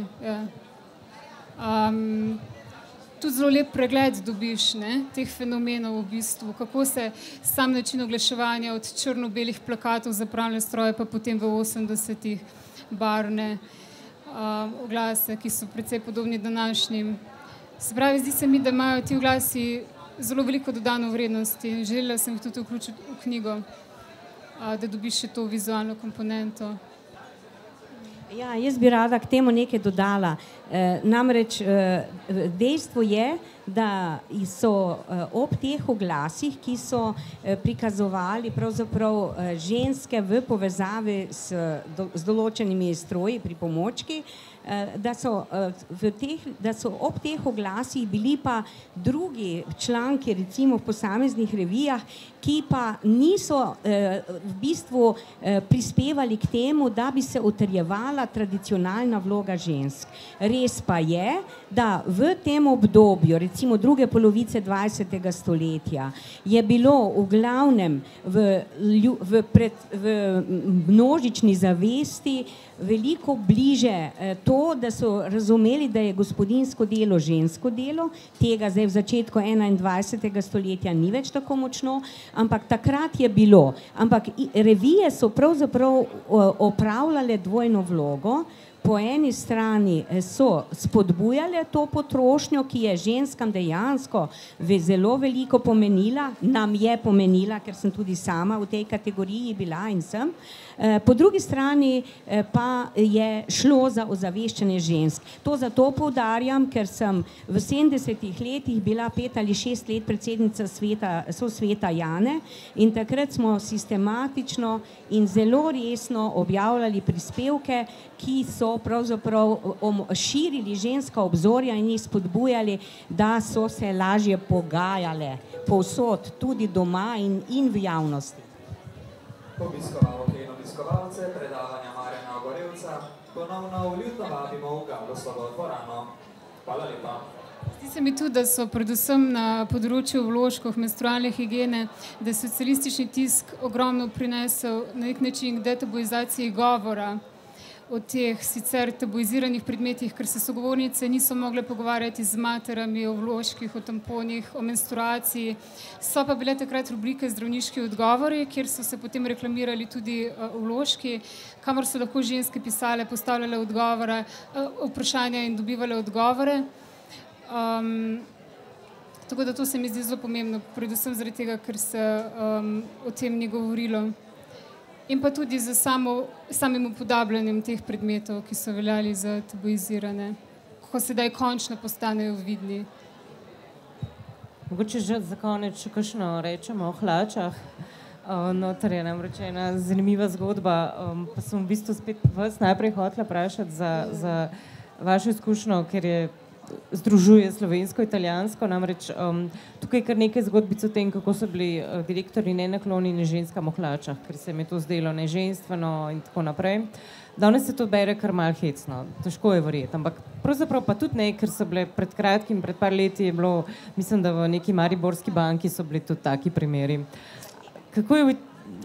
Tudi zelo lep pregled dobiš, ne, teh fenomenov v bistvu, kako se sam način oglaševanja od črno-belih plakatov za pralne stroje, pa potem v 80-ih barvne oglase, ki so precej podobni današnjim. Se pravi, zdi se mi, da imajo ti oglasi zelo veliko dodano vrednost in želela sem jih tudi vključiti v knjigo, da dobiš še to vizualno komponento. Ja, jaz bi rada k temu nekaj dodala. Namreč dejstvo je, da so ob teh oglasih, ki so prikazovali pravzaprav ženske v povezavi z določenimi stroji, pripomočki, da so ob teh oglasih bili pa drugi članki, recimo v posameznih revijah, ki pa niso v bistvu prispevali k temu, da bi se utrjevala tradicionalna vloga žensk. Res pa je, da v tem obdobju, recimo druge polovice 20. stoletja, je bilo v glavnem v množični zavesti veliko bliže to, da so razumeli, da je gospodinjsko delo žensko delo, tega zdaj v začetku 21. stoletja ni več tako močno, ampak takrat je bilo. Ampak revije so pravzaprav opravljale dvojno vlogo. Po eni strani so spodbujale to potrošnjo, ki je ženskam dejansko zelo veliko pomenila, nam je pomenila, ker sem tudi sama v tej kategoriji bila in sem. Po drugi strani pa je šlo za ozaveščanje žensk. To zato poudarjam, ker sem v 70-ih letih bila 5 ali 6 let predsednica sosveta Jane in takrat smo sistematično in zelo resno objavljali prispevke, ki so pravzaprav širili ženska obzorja in jih spodbujali, da so se lažje pogajale povsod, tudi doma in v javnosti. Obiskovalce predavanja Marjana Gorevca ponovno vljudno vabimo v Gablosovo dvorano. Hvala lepa. Zdi se mi tudi, da so predvsem na področju vložkov menstrualne higiene, da je socialistični tisk ogromno prinesel na nek način k detabuizaciji govora o teh sicer tabuiziranih predmetih, ker se sogovornice niso mogle pogovarjati z materami o vložkih, o tamponih, o menstruaciji. So pa bile takrat rubrike Zdravniški odgovori, kjer so se potem reklamirali tudi vložki, kamor so lahko ženske pisale, postavljale odgovore, vprašanja in dobivale odgovore. Tako da to se mi zdi zelo pomembno, predvsem zaradi tega, ker se o tem ni govorilo. In pa tudi za samim upodabljanjem teh predmetov, ki so veljali za tabuizirane, ko sedaj končno postanejo vidni. Mogoče že za konec še kakšno rečemo o hlačah. Noter je namreč ena zanimiva zgodba, pa sem v bistvu spet vas najprej hotela vprašati za vašo izkušnjo, ker je združuje slovensko-italijansko, namreč tukaj kar nekaj zgodbic o tem, kako so bili direktorji nenaklonjeni ženskam v hlačah, ker se mi je to zdelo neženstveno in tako naprej. Danes se to bere kar malo hecno, težko je verjeti, ampak pravzaprav pa tudi ne, ker so bile pred kratkim, pred par leti je bilo, mislim, da v neki mariborski banki so bili tudi taki primeri. Kako je v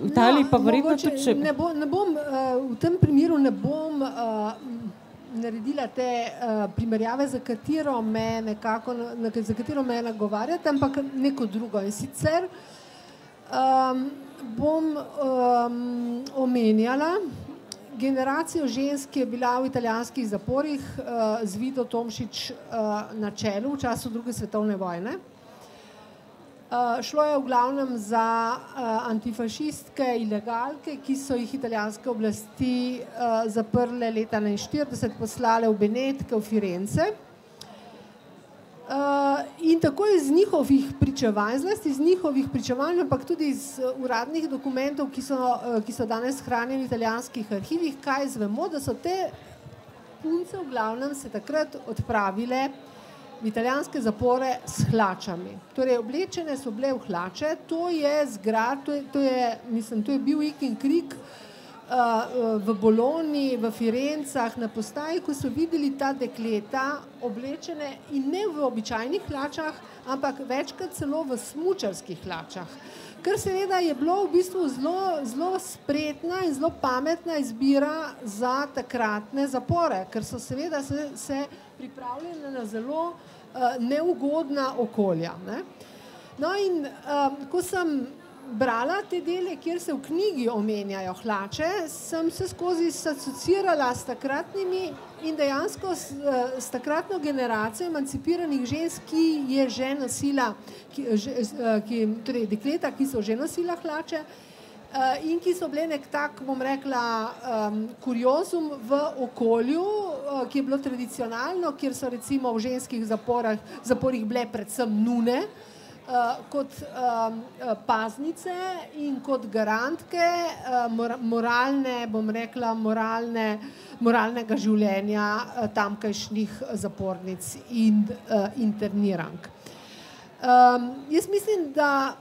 Italiji pa verjetno tudi še... V tem primeru ne bom naredila te primerjave, za katero me nagovarjate, ampak neko drugo. In sicer bom omenjala generacijo žensk, ki je bila v italijanskih zaporih z Vido Tomšič na čelu v času druge svetovne vojne. Šlo je v glavnem za antifašistke ilegalke, ki so jih italijanske oblasti zaprle leta 1941, poslale v Benetke, v Firence. In tako iz njihovih pričevanj, zlasti iz njihovih pričevanj, ampak tudi iz uradnih dokumentov, ki so danes hranjeni v italijanskih arhivih, kaj izvemo, da so te punce v glavnem se takrat odpravile v italijanske zapore s hlačami. Torej, oblečene so bile v hlače, to je bil Ik in Krik v Bologni, v Firencah, na postaji, ko so videli ta dekleta oblečene in ne v običajnih hlačah, ampak večkrat celo v smučarskih hlačah. Kar seveda je bilo v bistvu zelo spretna in zelo pametna izbira za takratne zapore, ker so seveda se pripravljene na zelo neugodna okolja. Ne? No in ko sem brala te dele, kjer se v knjigi omenjajo hlače, sem se skozi asociirala s takratnimi in dejansko s takratno generacijo emancipiranih žensk, ki je že nosila, torej dekleta, ki so že nosila hlače in ki so bile nek tak, bom rekla, kuriozum v okolju, ki je bilo tradicionalno, kjer so recimo v ženskih zaporih bile predvsem nune, kot paznice in kot garantke moralne, bom rekla, moralnega življenja tamkajšnjih zapornic in internirank. Jaz mislim, da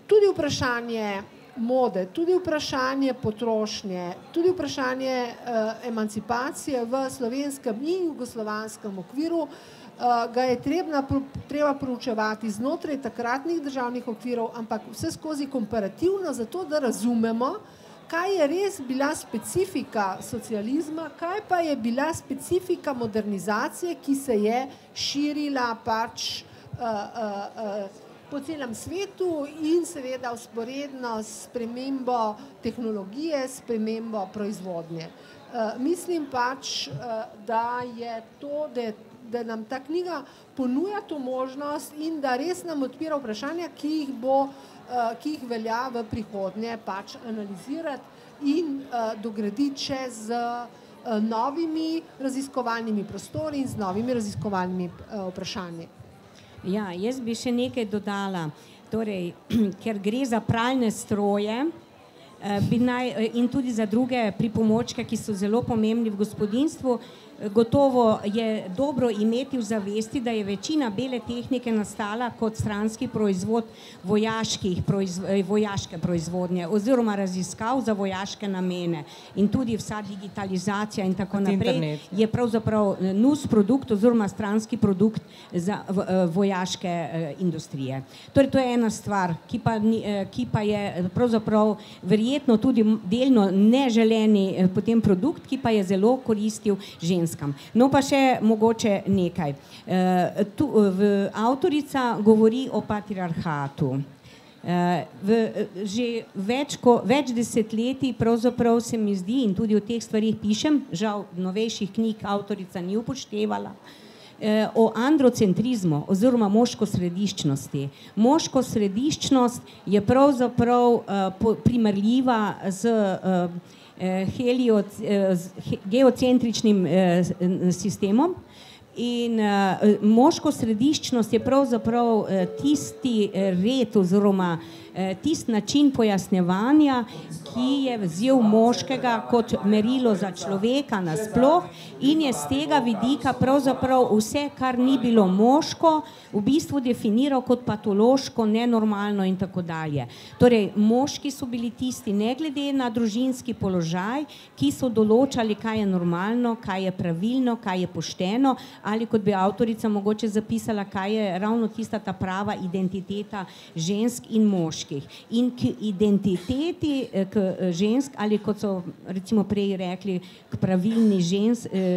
tudi vprašanje mode, tudi vprašanje potrošnje, tudi vprašanje emancipacije v slovenskem in jugoslovanskem okviru ga je treba proučevati znotraj takratnih državnih okvirov, ampak vse skozi komparativno, zato da razumemo, kaj je res bila specifika socializma, kaj pa je bila specifika modernizacije, ki se je širila pač po celem svetu in seveda vzporedno s spremembo tehnologije, spremembo proizvodnje. Mislim pač, da je to, da nam ta knjiga ponuja to možnost in da res nam odpira vprašanja, ki jih velja v prihodnje pač analizirati in dograditi še z novimi raziskovalnimi prostori in z novimi raziskovalnimi vprašanji. Ja, jaz bi še nekaj dodala. Torej, ker gre za pralne stroje, in tudi za druge pripomočke, ki so zelo pomembni v gospodinjstvu, gotovo je dobro imeti v zavesti, da je večina bele tehnike nastala kot stranski proizvod vojaške proizvodnje oziroma raziskav za vojaške namene in tudi vsa digitalizacija in tako naprej je pravzaprav nus produkt oziroma stranski produkt za vojaške industrije. Torej, to je ena stvar, ki pa je pravzaprav verjetno tudi delno neželeni potem produkt, ki pa je zelo koristil ženskam. No pa še mogoče nekaj. Avtorica govori o patriarhatu. Že več desetletij pravzaprav se mi zdi in tudi o teh stvarih pišem, žal novejših knjig avtorica ni upoštevala, o androcentrizmu oziroma moškosrediščnosti. Moškosrediščnost je pravzaprav primerljiva z geocentričnim sistemom in moškosrediščnost je pravzaprav tisti red oziroma tisti način pojasnjevanja, ki je vzel moškega kot merilo za človeka nasploh in je z tega vidika pravzaprav vse, kar ni bilo moško, v bistvu definiral kot patološko, nenormalno in tako dalje. Torej, moški so bili tisti, ne glede na družinski položaj, ki so določali, kaj je normalno, kaj je pravilno, kaj je pošteno, ali kot bi avtorica mogoče zapisala, kaj je ravno tista ta prava identiteta žensk in moških. In k identiteti k žensk, ali kot so recimo prej rekli, k pravilni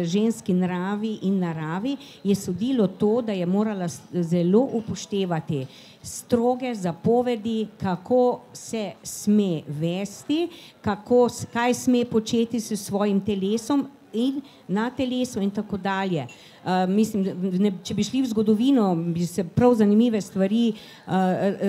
ženski nravi in naravi, je sodilo to, da je morala zelo upoštevati stroge zapovedi, kako se sme vesti, kaj sme početi s svojim telesom in na telesu in tako dalje. Mislim, če bi šli v zgodovino, bi se prav zanimive stvari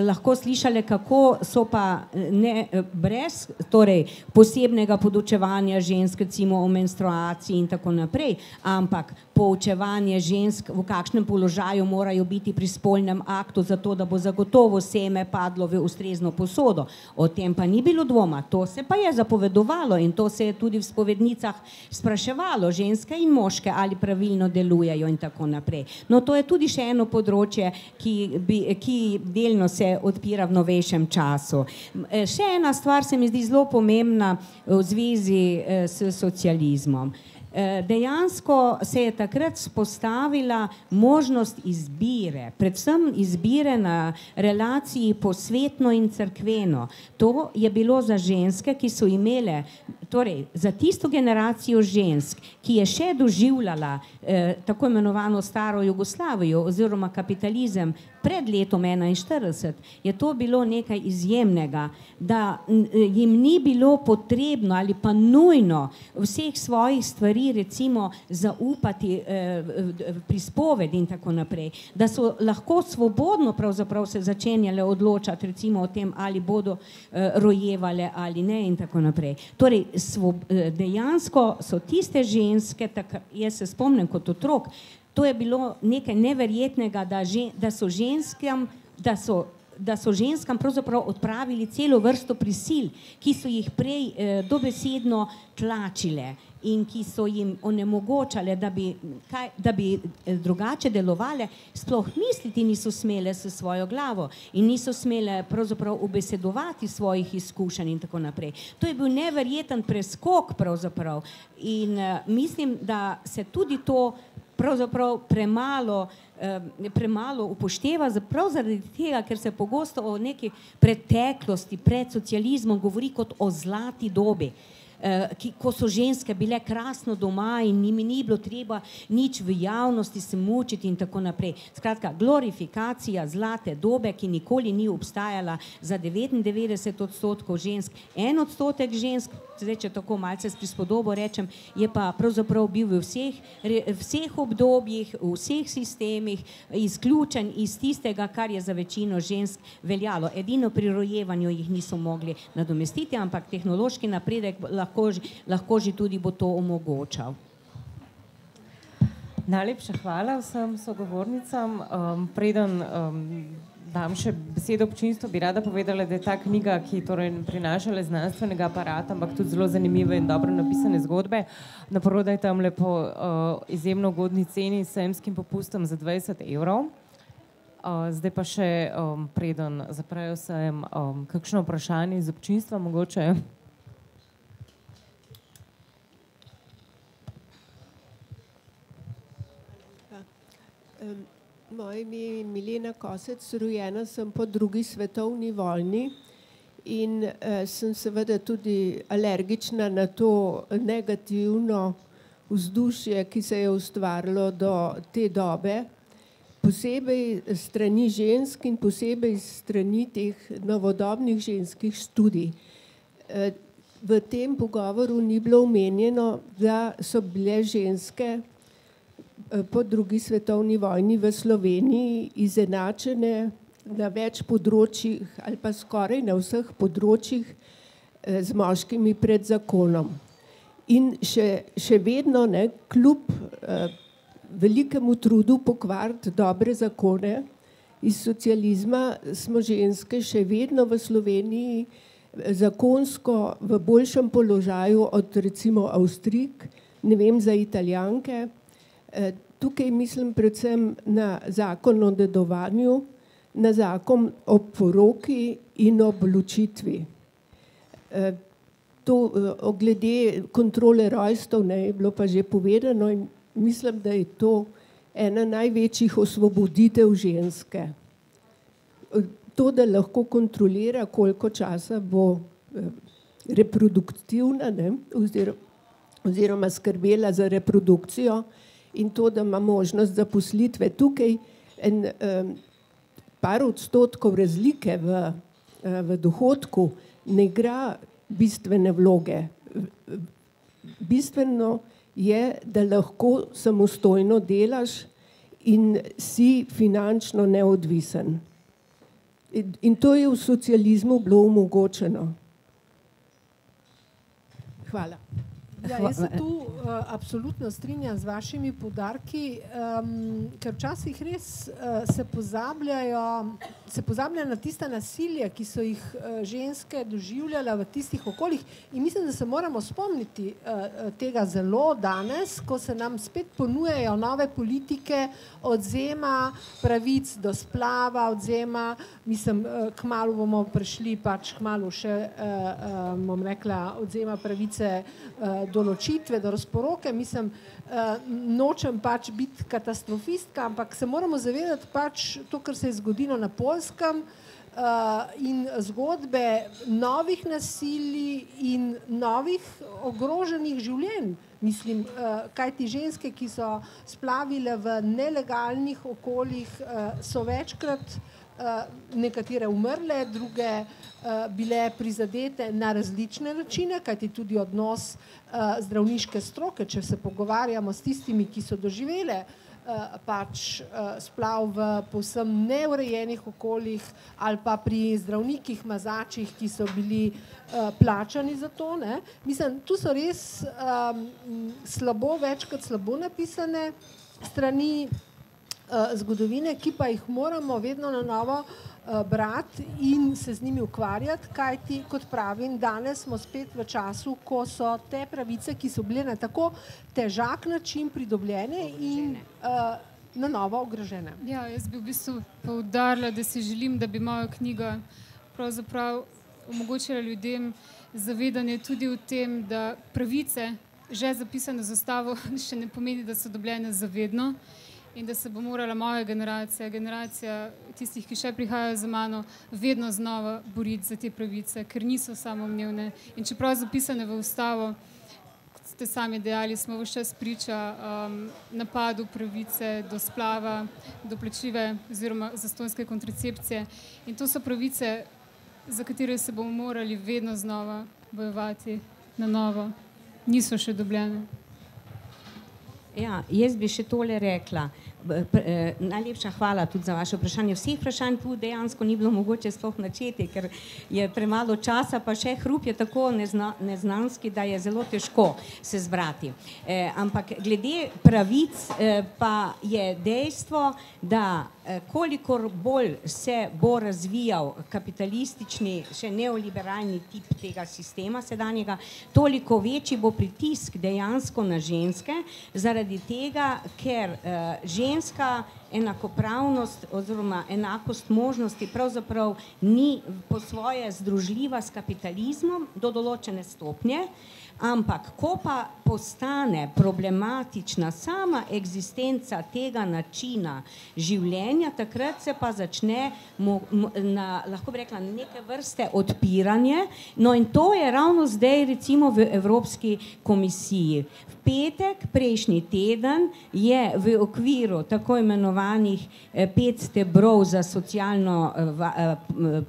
lahko slišali, kako so pa ne brez torej posebnega podučevanja žensk, recimo o menstruaciji in tako naprej, ampak poučevanje žensk, v kakšnem položaju morajo biti pri spolnem aktu, zato da bo zagotovo seme padlo v ustrezno posodo. O tem pa ni bilo dvoma, to se pa je zapovedovalo in to se je tudi v spovednicah spraševalo, ženske in moške, ali pravilno delujejo in tako naprej. No, to je tudi še eno področje, ki delno se odpira v novejšem času. Še ena stvar se mi zdi zelo pomembna v zvezi s socializmom. Dejansko se je takrat spostavila možnost izbire, predvsem izbire na relaciji posvetno in cerkveno. To je bilo za ženske, ki so imele, torej za tisto generacijo žensk, ki je še doživljala tako imenovano staro Jugoslavijo oziroma kapitalizem pred letom 1941, je to bilo nekaj izjemnega, da jim ni bilo potrebno ali pa nujno vseh svojih stvari recimo zaupati prispovedi in tako naprej, da so lahko svobodno pravzaprav se začenjale odločati recimo o tem, ali bodo rojevale ali ne in tako naprej. Torej, dejansko so tiste ženske, jaz se spomnim kot otrok, to je bilo nekaj neverjetnega, da so ženskam pravzaprav odpravili celo vrsto prisil, ki so jih prej dobesedno tlačile in ki so jim onemogočale, da bi drugače delovale, sploh misliti niso smele s svojo glavo in niso smele pravzaprav ubesedovati svojih izkušenj in tako naprej. To je bil neverjeten preskok pravzaprav in mislim, da se tudi to pravzaprav premalo upošteva, prav zaradi tega, ker se pogosto o neki preteklosti pred socializmom govori kot o zlati dobi, ko so ženske bile krasno doma in njimi ni bilo treba nič v javnosti se mučiti in tako naprej. Skratka, glorifikacija zlate dobe, ki nikoli ni obstajala za 99% žensk. 1% žensk, zdaj, če tako malce s prispodobo rečem, je pa pravzaprav bil v vseh obdobjih, v vseh sistemih izključen iz tistega, kar je za večino žensk veljalo. Edino pri rojevanju jih niso mogli nadomestiti, ampak tehnološki napredek lahko že tudi bo to omogočal. Najlepša hvala vsem sogovornicam. Preden dam še besedo občinstvu, bi rada povedala, da je ta knjiga, ki torej prinaša le znanstvenega aparata, ampak tudi zelo zanimive in dobro napisane zgodbe, naprodaj tamle po izjemno ugodni ceni s sejemskim popustom za 20 €. Zdaj pa še preden zaprejo sejem, kakšno vprašanje iz občinstva mogoče? Moje ime je Milena Kosec, rojena sem po drugi svetovni vojni in sem seveda tudi alergična na to negativno vzdušje, ki se je ustvarilo do te dobe, posebej strani žensk in posebej strani teh novodobnih ženskih študij. V tem pogovoru ni bilo omenjeno, da so bile ženske po drugi svetovni vojni v Sloveniji izenačene na več področjih ali pa skoraj na vseh področjih z moškimi pred zakonom. In še vedno, kljub velikemu trudu pokvariti dobre zakone, Iz socializma smo ženske še vedno v Sloveniji zakonsko v boljšem položaju od recimo Avstrijk, ne vem za Italijanke. Tukaj mislim predvsem na zakon o dedovanju, na zakon o poroki in o ločitvi. To glede kontrole rojstev je bilo pa že povedano in mislim, da je to ena največjih osvoboditev ženske. To, da lahko kontrolira, koliko časa bo reproduktivna, oziroma skrbela za reprodukcijo in to, da ima možnost zaposlitve. Tukaj par odstotkov razlike v dohodku ne igra bistvene vloge. Bistveno je, da lahko samostojno delaš in si finančno neodvisen. In to je v socializmu bilo omogočeno. Hvala. Ja, jaz se tu absolutno strinjam z vašimi poudarki, ker včasih res se pozablja na tista nasilja, ki so jih ženske doživljale v tistih okoljih in mislim, da se moramo spomniti tega zelo danes, ko se nam spet ponujajo nove politike odvzema pravic do splava, odvzema, mislim, kmalu bomo prišli, pač kmalu še, bom rekla, odvzema pravice do ločitve, do razporoke, mislim, nočem pač biti katastrofistka, ampak se moramo zavedati pač to, kar se je zgodilo na Poljskem in zgodbe novih nasilij in novih ogroženih življenj. Mislim, kaj ti ženske, ki so splavile v nelegalnih okoljih, so večkrat nekatere umrle, druge bile prizadete na različne načine, kajti tudi odnos zdravniške stroke, če se pogovarjamo s tistimi, ki so doživele pač splav v povsem neurejenih okoljih ali pa pri zdravnikih, mazačih, ki so bili plačani za to. Mislim, tu so res slabo, večkrat slabo napisane strani zgodovine, ki pa jih moramo vedno na novo brati in se z njimi ukvarjati, kajti, kot pravim, danes smo spet v času, ko so te pravice, ki so bile na tako težak način pridobljene in na novo ogrožene. Ja, jaz bi v bistvu poudarila, da si želim, da bi moja knjiga pravzaprav omogočila ljudem zavedanje tudi v tem, da pravice, že zapisane z ustavo, še ne pomeni, da so dobljene zavedno. In da se bo morala moja generacija tistih, ki še prihajajo za mano, vedno znova boriti za te pravice, ker niso samoumevne. In čeprav zapisane v ustavo, kot ste sami dejali, smo ves čas priča napadu pravice do splava, do plačljive oziroma zastonjske kontracepcije. In to so pravice, za katere se bomo morali vedno znova bojevati na novo. Niso še dobljene. Ja, jaz bi še tole rekla. Najlepša hvala tudi za vaše vprašanje. Vseh vprašanj tu dejansko ni bilo mogoče sploh načeti, ker je premalo časa, pa še hrup je tako neznanski, da je zelo težko se zbrati. Ampak glede pravic pa je dejstvo, da kolikor bolj se bo razvijal kapitalistični, še neoliberalni tip tega sistema sedanjega, toliko večji bo pritisk dejansko na ženske, zaradi tega, ker ženska enakopravnost oziroma enakost možnosti pravzaprav ni po svoje združljiva s kapitalizmom do določene stopnje, ampak ko pa postane problematična sama eksistenca tega načina življenja, takrat se pa začne lahko bi rekla neke vrste odpiranje. No in to je ravno zdaj recimo v Evropski komisiji. V petek, prejšnji teden, je v okviru tako imenovanih 5 stebrov za socialno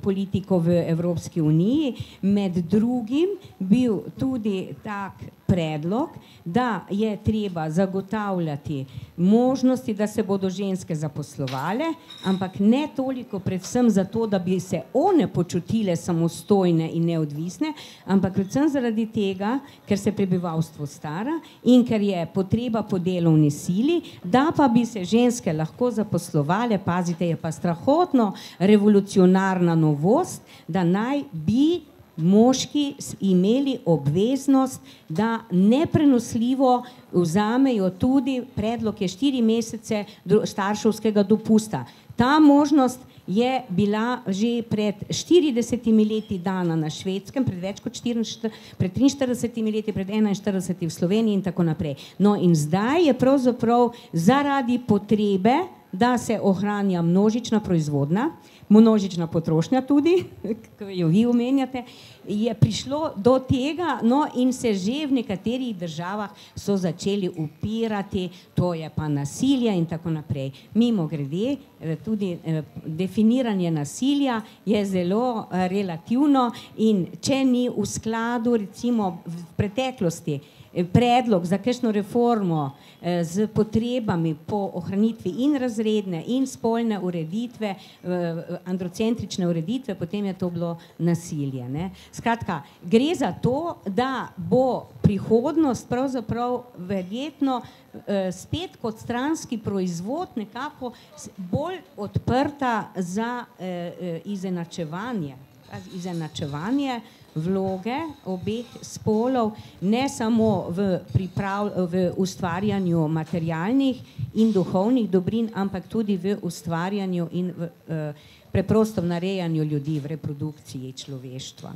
politiko v Evropski uniji med drugim bil tudi tak predlog, da je treba zagotavljati možnosti, da se bodo ženske zaposlovale, ampak ne toliko predvsem zato, da bi se one počutile samostojne in neodvisne, ampak predvsem zaradi tega, ker se prebivalstvo stara in ker je potreba po delovni sili, da pa bi se ženske lahko zaposlovale, pazite, je pa strahotno revolucionarna novost, da naj bi moški imeli obveznost, da neprenosljivo vzamejo tudi, predlog je 4 mesece starševskega dopusta. Ta možnost je bila že pred 40 leti dana na Švedskem, pred več kot 43 leti, pred 41 v Sloveniji in tako naprej. No in zdaj je pravzaprav zaradi potrebe, da se ohranja množična proizvodnja, množična potrošnja tudi, ki jo vi omenjate, je prišlo do tega, no in se že v nekaterih državah so začeli upirati, to je pa nasilje in tako naprej. Mimogrede, tudi definiranje nasilja je zelo relativno in če ni v skladu, recimo v preteklosti, predlog za kakšno reformo z potrebami po ohranitvi in razredne in spolne ureditve, androcentrične ureditve, potem je to bilo nasilje. Ne? Skratka, gre za to, da bo prihodnost pravzaprav verjetno spet kot stranski proizvod nekako bolj odprta za izenačevanje vloge obeh spolov, ne samo v ustvarjanju materialnih in duhovnih dobrin, ampak tudi v ustvarjanju in v preprostem narejanju ljudi, v reprodukciji človeštva.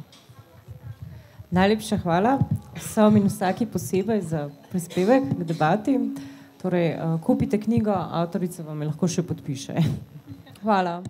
Najlepša hvala vsem in vsaki posebej za prispevek k debati. Torej, kupite knjigo, avtorica vam je lahko še podpiše. Hvala.